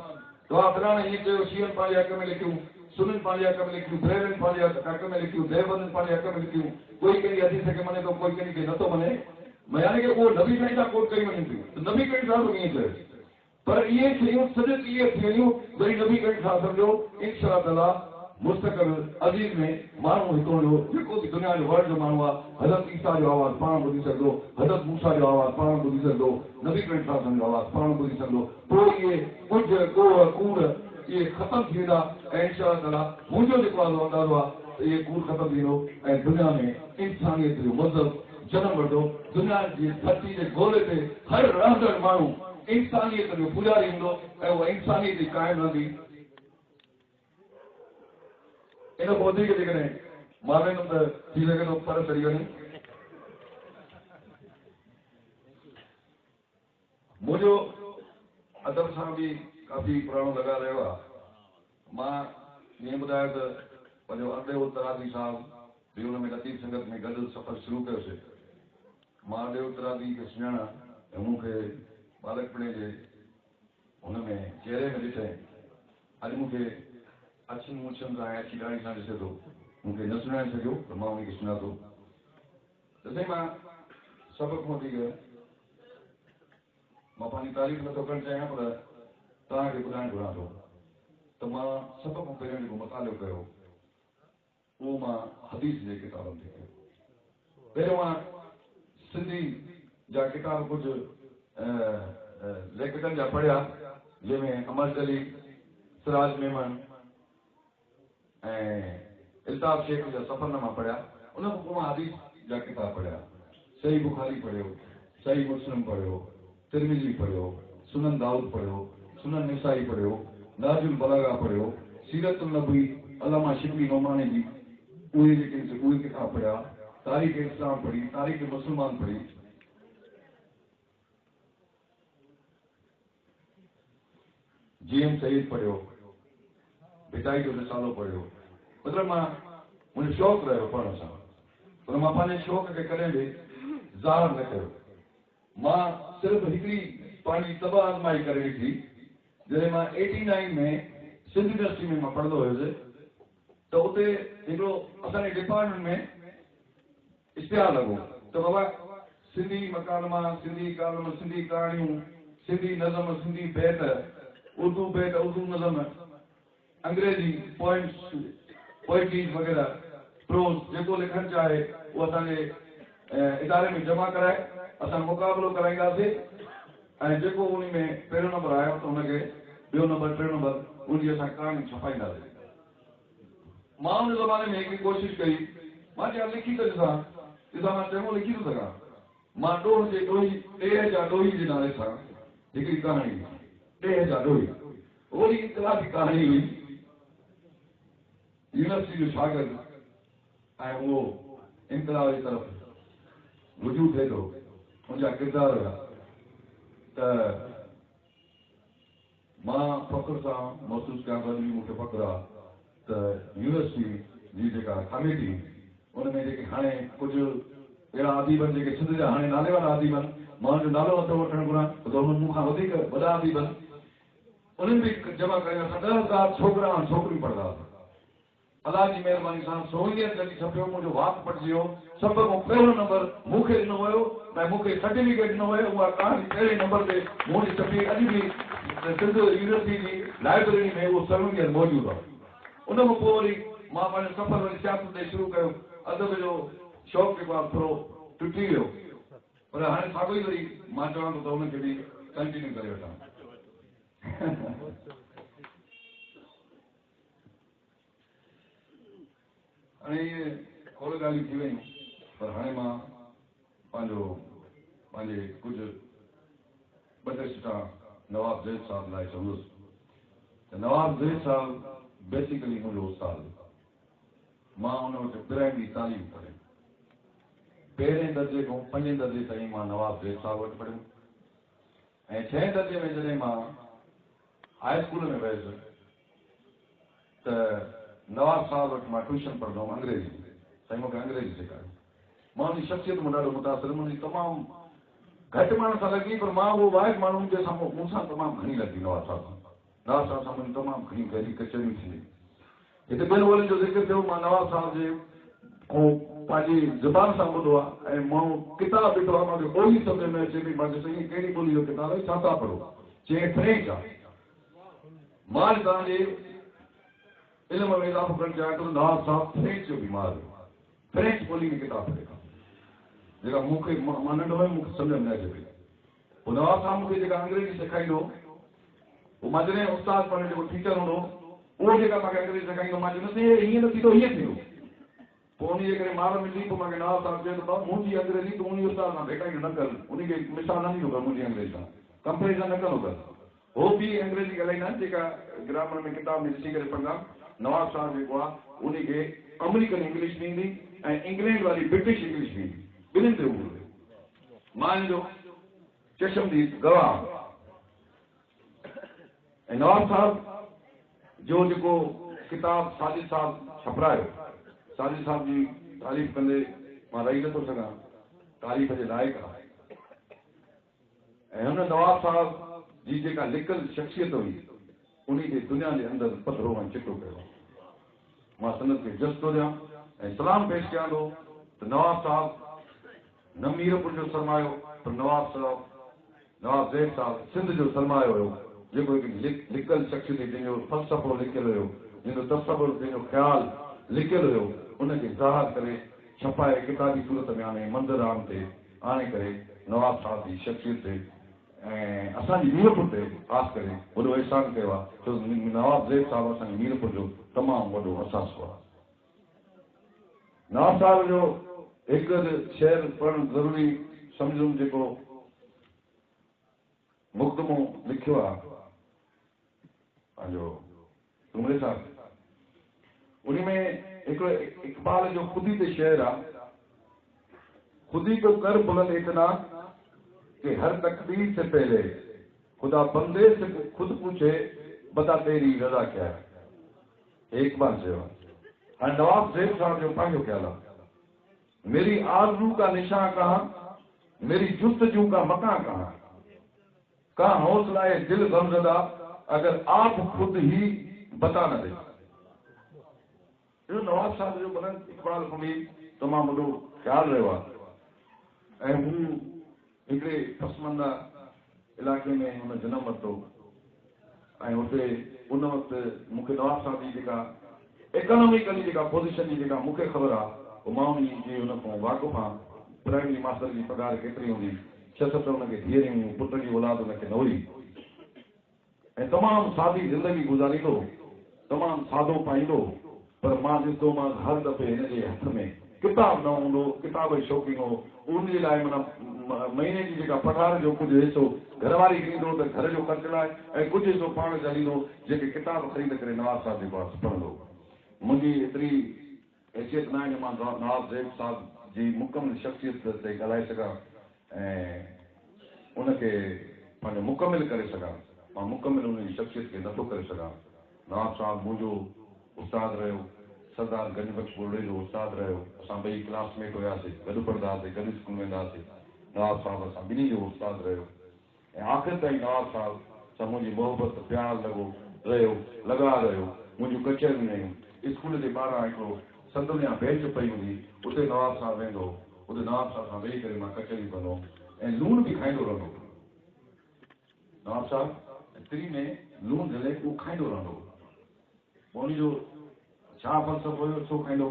तव्हां फिराणे ईअं चयो शीअनि पंहिंजे हक़ में लिखियूं सुनिन पंहिंजे हक़ में लिखियूं ब्रेलनि पंहिंजे हक़ में लिखियूं देवबंदनि पंहिंजे हक़ में लिखियूं कोई कहिड़ी हदीस खे मञे थो कोई कहिड़ी खे नथो मञे यानी कि उहो नबी कहिड़ी सां कोट कई वञनि थियूं त नबी कहिड़ी सां ईअं चयो पर इहे शयूं सॼे इहे थी वञूं वरी नबी कहिड़ी सां सम्झो इंशा ताला मुस्तक़बिल अज़ीज़ में माण्हू हिकिड़ो जेको बि दुनिया जो वर्ल्ड जो माण्हू आहे हज़रत ईसा जो आवाज़ पाण ॿुधी सघंदो हज़रत मूसा जो आवाज़ पाण ॿुधी सघंदो नबी कहिड़ी सां जो आवाज़ पाण ॿुधी सघंदो पोइ इहे कुझु कोह कूड़ इहे ख़तमु थी वेंदा ऐं इंशा ताला मुंहिंजो जेको अंदाज़ो आहे त इहे कूड़ ख़तमु थींदो ऐं दुनिया में इंसानियत जो मज़हब जनम वठो दुनिया जी धरती जे गोले ते हर रहंदड़ माण्हू इंसानियत जो पुजारी हूंदो ऐं उहा इंसानियत जी क़ाइमु रहंदी इन खां वधीक जेकॾहिं मां वेंदुमि त थी सघे थो पर चढ़ी वञे मुंहिंजो अदब सां बि काफ़ी पुराणो लॻा रहियो आहे मां ईअं ॿुधायो त पंहिंजो अॾे उत्तरादी साहिबु बि हुन में लतीफ़ संगत में गॾु सफ़र शुरू कयोसीं मां अॾे उत्तरादी खे सुञाणा ऐं मूंखे बालकपणे जे हुन में चहिरे में ॾिठे अॼु मूंखे अछियुनि मुछियुनि सां ऐं अछी ॾाढ़ी सां ॾिसे थो मूंखे न सुञाणे सघियो त मां उनखे सुञातो त साईं मां सभु खां वधीक मां पंहिंजी तारीफ़ नथो करणु चाहियां पर तव्हांखे ॿुधाइणु घुरां थो त मां सभ खां पहिरियों जेको मतालो कयो उहो मां हदीस जे किताबनि ते कयो पहिरियों मां सिंधी जा किताब कुझु लेखकनि जा पढ़िया जंहिंमें अमर अली सिराज मेमन ऐं इल्ताफ़ शेख जा सफ़रनामा पढ़िया उन खां पोइ मां हदीस जा किताब पढ़िया सही बुखारी पढ़ियो सही मुस्लिम पढ़ियो तिरमिज़ी पढ़ियो सुनन दाऊद पढ़ियो सुनन निसाई पढ़ियो नाजुल बलागा पढ़ियो सीरतुल नबी अल्लामा शिबली नोमानी जी उहे किताब पढ़िया तारीख़ इस्लाम पढ़ी तारीख़ मुसलमान पढ़ी जीएम सईद पढ़ियो भिटाई जो रिसालो पढ़ियो मतिलबु मां मुंहिंजो शौक़ु रहियो पढ़ण सां पर मां पंहिंजे शौक़ खे कॾहिं बि ज़ाहिर न कयो मां सिर्फ़ु हिकिड़ी पंहिंजी तबाह आज़माई करे ॾिठी जॾहिं मां 89 में सिंध यूनिवर्सिटी में मां पढ़ंदो हुयुसि त उते हिकिड़ो असांजे डिपार्टमेंट में इश्तिहार लॻो त बाबा सिंधी मकानमा सिंधी कालम सिंधी कहाणियूं सिंधी नज़म सिंधी बैत उर्दू नज़म अंग्रेजी पोइम्स पोइट्रीज वग़ैरह प्रोज जेको लिखणु चाहे उहो असांजे इदारे में जमा कराए असां मुक़ाबिलो कराईंदासीं ऐं जेको उन में पहिरियों नंबर आयो त हुनखे ॿियो नंबर टियों नंबर उनजी असां कहाणी छपाईंदासीं। मां उन ज़माने में हिकिड़ी कोशिशि कई मां चयो लिखी थो ॾिसां मां चङो लिखी थो सघां। मां ॾोह जे ॾोही ॾेह जा ॾोही जे नाले सां हिकिड़ी कहाणी ॾेह जा ॾोही ओड़ी इख़्तिलाफ़ी कहाणी हुई। यूनिवर्सिटी जो शागिर्द ऐं उहो इनकलाब जी तरफ़ रुजू थिए थो मुंहिंजा किरदार हुया त मां फ़ख्र सां महसूसु कयां थो अॼु मूंखे फ़ख्र आहे त यूनिवर्सिटी जी जेका कमेटी उन में जेके हाणे कुझु अहिड़ा अदीब आहिनि जेके सिंध जा हाणे नाले वारा अदीब आहिनि मां हुनजो नालो नथो वठणु घुरां त हुन मूंखां वधीक वॾा अदीब आहिनि उन्हनि बि जमा कया 10,000 छोकिरा ऐं छोकिरियूं पढ़ंदा हुआ। अलाह जी महिरबानी सां 16 जॾहिं छपियो मुंहिंजो वाक पढ़जी वियो सभ खां पहिरियों नंबर मूंखे ॾिनो वियो ऐं मूंखे सर्टिफिकेट ॾिनो वियो उहा कहाणी पहिरें नंबर ते मुंहिंजी छपी अॼु बि सिंध यूनिवर्सिटी जी लाइब्रेरी में उहो सर्टिफिकेट मौजूदु आहे। उन खां पोइ वरी मां पंहिंजो सफ़र वरी सियासत ॾे शुरू कयो अदब जो शौक़ु जेको आहे थोरो टुटी वियो पर हाणे साॻियो ई वरी मां चवां थो त हुनखे बि कंटिन्यू करे वठां। हाणे इहे खोड़ ॻाल्हियूं थी वयूं पर हाणे मां पंहिंजे कुझु ॿ टे सुठा नवाब ज़ैद साहब लाइ चवंदुसि त नवाब ज़ैद साहब बेसिकली मुंहिंजो उस्ताद मां हुन वटि प्राइमरी तालीम पढ़ी पहिरें दर्जे खां 5 दर्जे ताईं मां नवाब ज़ैद साहब वटि पढ़ियो ऐं 6 दर्जे में जॾहिं मां हाई स्कूल में वियुसि त नवाब साहब वटि मां ट्यूशन पढ़ंदो हुउमि अंग्रेजी साईं मूंखे अंग्रेजी सेखारियो। मां उनजी शख़्सियत में ॾाढो मुतासिर मुंहिंजी तमामु घटि माण्हुनि सां लॻी पर मां उहो वाहिद माण्हू जंहिंसां मूंसां तमामु घणी लॻी नवाब साहब सां मुंहिंजी तमामु घणी गहरी कचहरियूं थी हिते ॿियनि ॿोलियुनि जो ज़िक्र थियो मां नवाब साहब जे खां पंहिंजी ज़ुबान सां ॿुधो आहे ऐं माण्हू किताबु ॾिठो आहे मूंखे ॿोली सम्झ में अचे पई मां साईं कहिड़ी ॿोली जो किताबु आहे छा था पढ़ो चई फ्रेंच आहे। मां तव्हांजे इल्म में इज़ाफ़ो करणु चाहियां थो नवाब साहब फ्रेंच जो बीमार हुयो फ्रेंच ॿोली में किताब पढ़े जेका मूंखे मां नंढो हुयुमि मूंखे सम्झ में न अचे पई। पोइ नवाब साहब मूंखे जेका अंग्रेजी सेखारींदो पोइ मां जॾहिं उस्ताद पंहिंजो जेको टीचर हूंदो उहो जेका मूंखे अंग्रेजी सेखारींदो मां चवंदुसि हीअं न थींदो हीअं थींदो पोइ उनजे करे मार मिली पोइ मूंखे नवाब साहब चए थो मुंहिंजी अंग्रेजी तूं उन उस्ताद सां भेटाईंदो न कर उनखे मिसाल न ॾींदो कर मुंहिंजी अंग्रेजी सां कंपेरिज़न न कंदो कर हो बि अंग्रेजी ॻाल्हाईंदा आहिनि जेका ग्रामर में किताब में ॾिसी करे पढ़ंदा नवाब साहब जेको आहे उनखे अमेरिकन इंग्लिश बि ईंदी ऐं इंग्लैंड वारी ब्रिटिश इंग्लिश बि ईंदी ॿिन्हिनि ते उहो मां हिनजो चशमदीद गवाह ऐं नवाब साहब जो जेको किताब साजिद साहब छपरायो साजिद साहब जी तारीफ़ कंदे मां रही नथो सघां तारीफ़ जे लाइक़ु आहे ऐं हुन नवाब साहब जी जेका लिकल शख़्सियत हुई उन खे दुनिया जे अंदरि पधरो ऐं चिटो कयो मां संदत खे जज़्ब थो ॾियां ऐं सलाम पेश कयां थो त नवाब साहब न मीरपुर जो सरमायो पर नवाब ज़ैद साहब सिंध जो सरमायो हुयो जेको हिकिड़ी लिकल शख़्सियत जंहिंजो फ़लसफ़ो लिकियलु हुयो जंहिंजो तसवुर जंहिंजो ख़्यालु लिकियलु हुयो उनखे ज़ाहिर करे छपाए किताबी सूरत में आणे मंज़र आम ते आणे करे नवाब साहब जी शख़्सियत ते ऐं असांजी मीरपुर ते ख़ासि करे वॾो अहसान कयो आहे छो नवाब ज़ैद साहब असांजे मीरपुर जो तमामु वॾो असासो आहे। नवाब साहब जो हिकु शेर पढ़णु ज़रूरी सम्झुमि जेको मुक़दमो लिखियो आहे पंहिंजो टुमरे साहब उन में हिकिड़ो इक़बाल जो ख़ुदी ते शेर आहे खुदी को कर बुलंद इतना कि हर तकदीर से पहले खुदा बंदे से खुद पूछे बता तेरी रजा क्या है एक बार से नवाब ज़ैद साहब जो पंहिंजो ख्याल आहे मेरी आरज़ू का निशान कहाँ मेरी जुस्तजू का मकान कहाँ हौसला है दिल गमज़दा अगर आप खुद ही बता न दे। नवाब साहब जो बुलंद इक़बाल को तमामु वॾो ख्यालु रहियो आहे ऐं हू हिकिड़े पसमंदा इलाइक़े में हुन जनम वरितो ऐं हुते उन वक़्तु मूंखे नवाब साहब जी जेका इकोनॉमिकली जेका पोज़ीशन जी जेका मूंखे ख़बर आहे उहो मां उन जी हुन खां वाक़ुफ़ु आहियां प्राइमरी मास्टर जी पघार केतिरी हूंदी 6-7 हुनखे धीअरूं हुयूं पुट जी औलाद हुनखे न हुई ऐं तमामु सादी ज़िंदगी गुज़ारींदो तमामु सादो पाईंदो पर मां ॾिसंदो मां हर दफ़े हिन जे हथ में किताब न हूंदो किताब जो शौक़ीन हो उन जे लाइ माना महीने जी जेका पघार जो कुझु हिसो घरवारी ॾींदो त घर जो ख़र्च लाइ ऐं कुझु हिसो पाण ज़ालींदो जेके किताब ख़रीद करे नवाब साहब जे पास पढ़ंदो मुंहिंजी एतिरी हैसियत न आहे जो मां नवाब ज़ैब साहब जी मुकमिल शख़्सियत ते ॻाल्हाए सघां ऐं उनखे पंहिंजो मुकमिल करे सघां मां मुकमिल उन जी शख़्सियत खे नथो करे सघां नवाब साहब मुंहिंजो उस्ताद रहियो सरदार गंजबख्श बोर्डे जो उस्ताद रहियो असां ॿई क्लासमेट हुयासीं गॾु पढ़ंदा हुआसीं गॾु स्कूल वेंदा हुआसीं नवाब साहब असां ॿिन्ही जो उस्ताद रहियो ऐं आख़िर ताईं नवाब साहब सां मुंहिंजी मोहबत प्यार रहियो लॻाव रहियो मुंहिंजूं कचहरियूं आहियूं स्कूल जे ॿाहिरां हिकिड़ो संदुल या बेंच पई हूंदी उते नवाब साहब वेंदो उते नवाब साहब सां वेही करे मां कचहरी कंदो ऐं लूण बि खाईंदो रहंदो नवाब साहब तिरी में लूण झले उहो खाईंदो रहंदो उनजो छा फ़लसफ़ो हुयो छो खाईंदो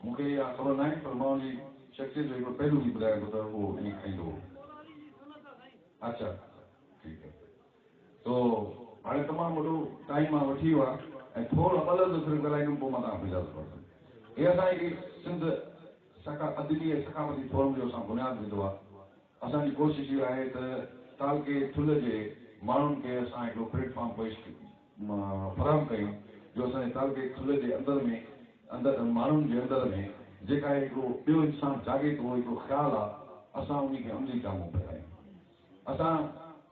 मूंखे इहा ख़बर न आहे पर मां उनजी शख़्सियत जो हिकिड़ो पहलू बि ॿुधायां थो त उहो ईअं खाईंदो हो अच्छा ठीकु आहे तो हाणे तमामु वॾो टाइम मां वठी वियो आहे ऐं थोरो ॿ लफ़्ज़ सिर्फ़ु ॻाल्हाईंदुमि पोइ मां तव्हांखे इजाज़त वठंदुमि हीअ असांजी सिंध अदबी ऐं सकाफ़ती फोरम जो असां बुनियादु विधो आहे असांजी कोशिशि इहा आहे त तालके थुल्ह जे माण्हुनि खे असां हिकिड़ो प्लेटफॉर्म पेश फराहम कयूं जो असांजे तालके थुल्ह जे अंदरि माण्हुनि जे अंदरि में जेका हिकिड़ो ॿियो इंसानु जागे थो हिकिड़ो ख़्यालु आहे असां उनखे अमली कामो करायूं असां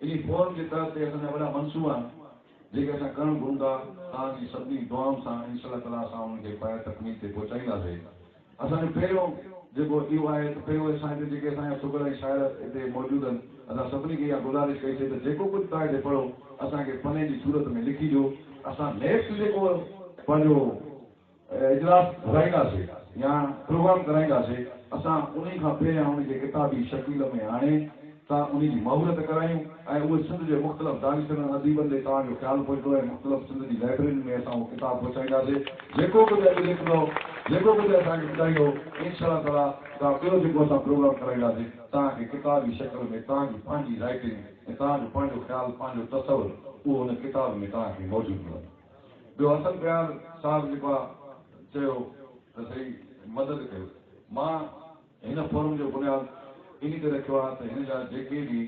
इन फोरम जे तहत ते असांजा वॾा मनसूबा आहिनि जेके असां करणु घुरूं था तव्हांजी सभिनी दुआउनि सां इंशाअल्लाह ताला असां उनखे पाए तकमील ते पहुचाईंदासीं असांजो पहिरियों जेको इहो आहे त पहिरियों असां हिते जेके असांजा सुगल ऐं शाइर हिते मौजूदु आहिनि असां सभिनी खे इहा गुज़ारिश कईसीं त जेको कुझु तव्हां हिते पढ़ो असांखे पने जी सूरत में लिखी ॾियो असां नेक्स्ट जेको पंहिंजो इजलास घुराईंदासीं या प्रोग्राम कराईंदासीं असां उन खां पहिरियां उनखे किताबी शकील में आणे तव्हां उनजी महूरत करायूं ऐं उहे सिंध जे मुख़्तलिफ़ दानिशरनि अदीबनि ते तव्हांजो ख़्यालु पहुचंदो ऐं मुख़्तलिफ़ सिंध जी लाइब्रेरियुनि में असां उहो किताब पहुचाईंदासीं जेको कुझु अॼु लिखंदो जेको कुझु असांखे ॿुधाईंदो इंशाअल्लाह ताला तव्हां ॿियो जेको असां प्रोग्राम कराईंदासीं तव्हांखे किताबी शक्ल में तव्हांजी पंहिंजी राइटिंग ऐं तव्हांजो पंहिंजो ख़्यालु पंहिंजो तसवुरु उहो हुन किताब में तव्हांखे मौजूदु मिलंदो ॿियो हसन प्यार साहिबु जेको आहे चयो त सही मदद कयो मां हिन फोरम जो बुनियादु इन ते रखियो आहे त हिन जा जेके बि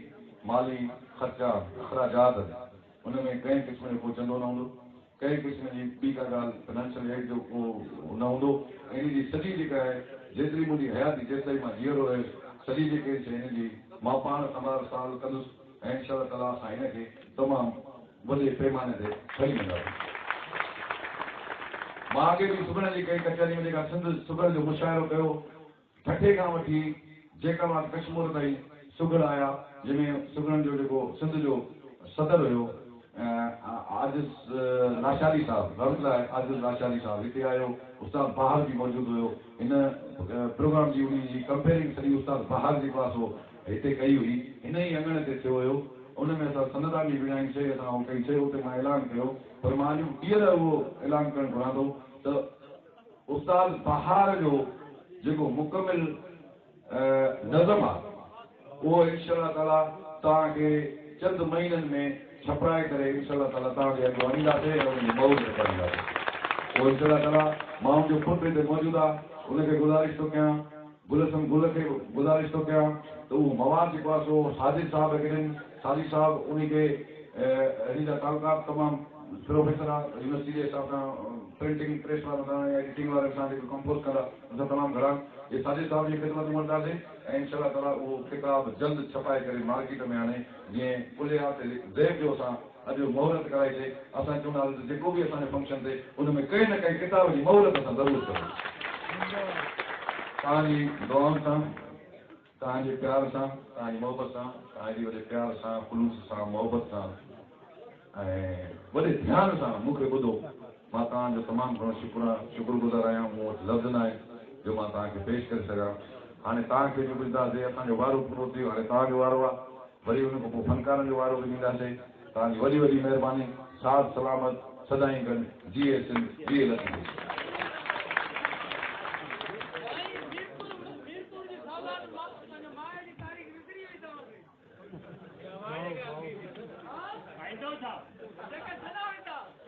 माली ख़र्चा अख़राजात उन में कंहिं क़िस्म जो को चंदो न हूंदो कंहिं क़िस्म जी ॿी का ॻाल्हि फाइनेंशियल एड जो को न हूंदो इन जी सॼी जेका आहे जेतिरी मुंहिंजी हयाती जेसि ताईं मां जीअरो रहियुसि सॼी जेके शइ हिन जी मां पाण संभाल साल कंदुसि ऐं इंशाअल्लाह ताला असां हिनखे तमामु वॾे पैमाने ते खणी वेंदासीं मां अॻे बि सुगण जी कई कचहरी में जेका सिंध सुगण जो मुशाइरो कयो ठठे खां वठी जेका मां कश्मीर ताईं सुगड़ आया जंहिंमें सुगड़नि जो जेको सिंध जो सदर हुयो आजिज़ लाशारी साहब आजिज़ लाशारी साहब हिते आयो उस्ताद बहार बि मौजूदु हुयो हिन प्रोग्राम जी उन जी कंपेयरिंग सॼी उस्ताद बहार जेको आहे सो हिते कई हुई हिन ई अंगण ते थियो हुयो उन में असां सनदा बि विञाईसीं असां उहो कईसीं उते मां ऐलान कयो पर मां अॼु ॿीहर उहो ऐलान करणु घुरां थो त उस्ताद बहार जो जेको मुकमिल नज़म आहे उहो इंशाअल्लाह ताला तव्हांखे चंद महीननि में छपाए करे इंशाअल्लाह ताला तव्हांखे अॻु आणींदासीं ऐं उनजी मौज कराईंदासीं उहो इंशाअल्लाह ताला मां उनजो पुटु हिते मौजूदु आहे उनखे गुज़ारिश थो कयां गुलसन गुल खे गुज़ारिश थो कयां त उहो मवाद जेको आहे सो साजिद साहब हिकिड़े साजिद साहब उनखे हिन जा तालुकात तमामु प्रोफेसर आहे यूनिवर्सिटी जे हिसाब सां प्रिंटिंग प्रेस वारनि सां या एडिटिंग वारनि सां जेको कंपोज़ कंदा उन तमामु घणा ये साजिद साहब जी ख़िदमत वठंदासीं ऐं इंशाअल्लाह ताला उहो किताब जल्द छपाए करे मार्केट में आणे जीअं कुलियात ज़ैब जो असां अॼु मुहूर्त कराईसीं असां चवंदासीं त जेको बि असांजे फंक्शन ते उन में कंहिं न कंहिं किताब जी मुहूर्त असां ज़रूरु कयूं तव्हांजी दुआउनि सां तव्हांजे प्यार सां तव्हांजी मोहबत सां तव्हांजी वॾे प्यार सां खुलूस सां मोहबत सां ऐं वॾे ध्यान सां मूंखे ॿुधो मां तव्हांजो तमामु घणो शुक्रगुज़ार आहियां मूं वटि लफ़्ज़ न आहे जो मां तव्हांखे पेश करे सघां हाणे तव्हांखे जो ॿुधासीं असांजो वारो पूरो थियो हाणे तव्हांजो वारो आहे वरी उन खां पोइ फनकारनि जो वारो बि ॾींदासीं। तव्हांजी वॾी वॾी महिरबानी। साथ सलामत सदाईं गॾु जीए सिंध जीए लखनऊ।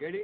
कहिड़ी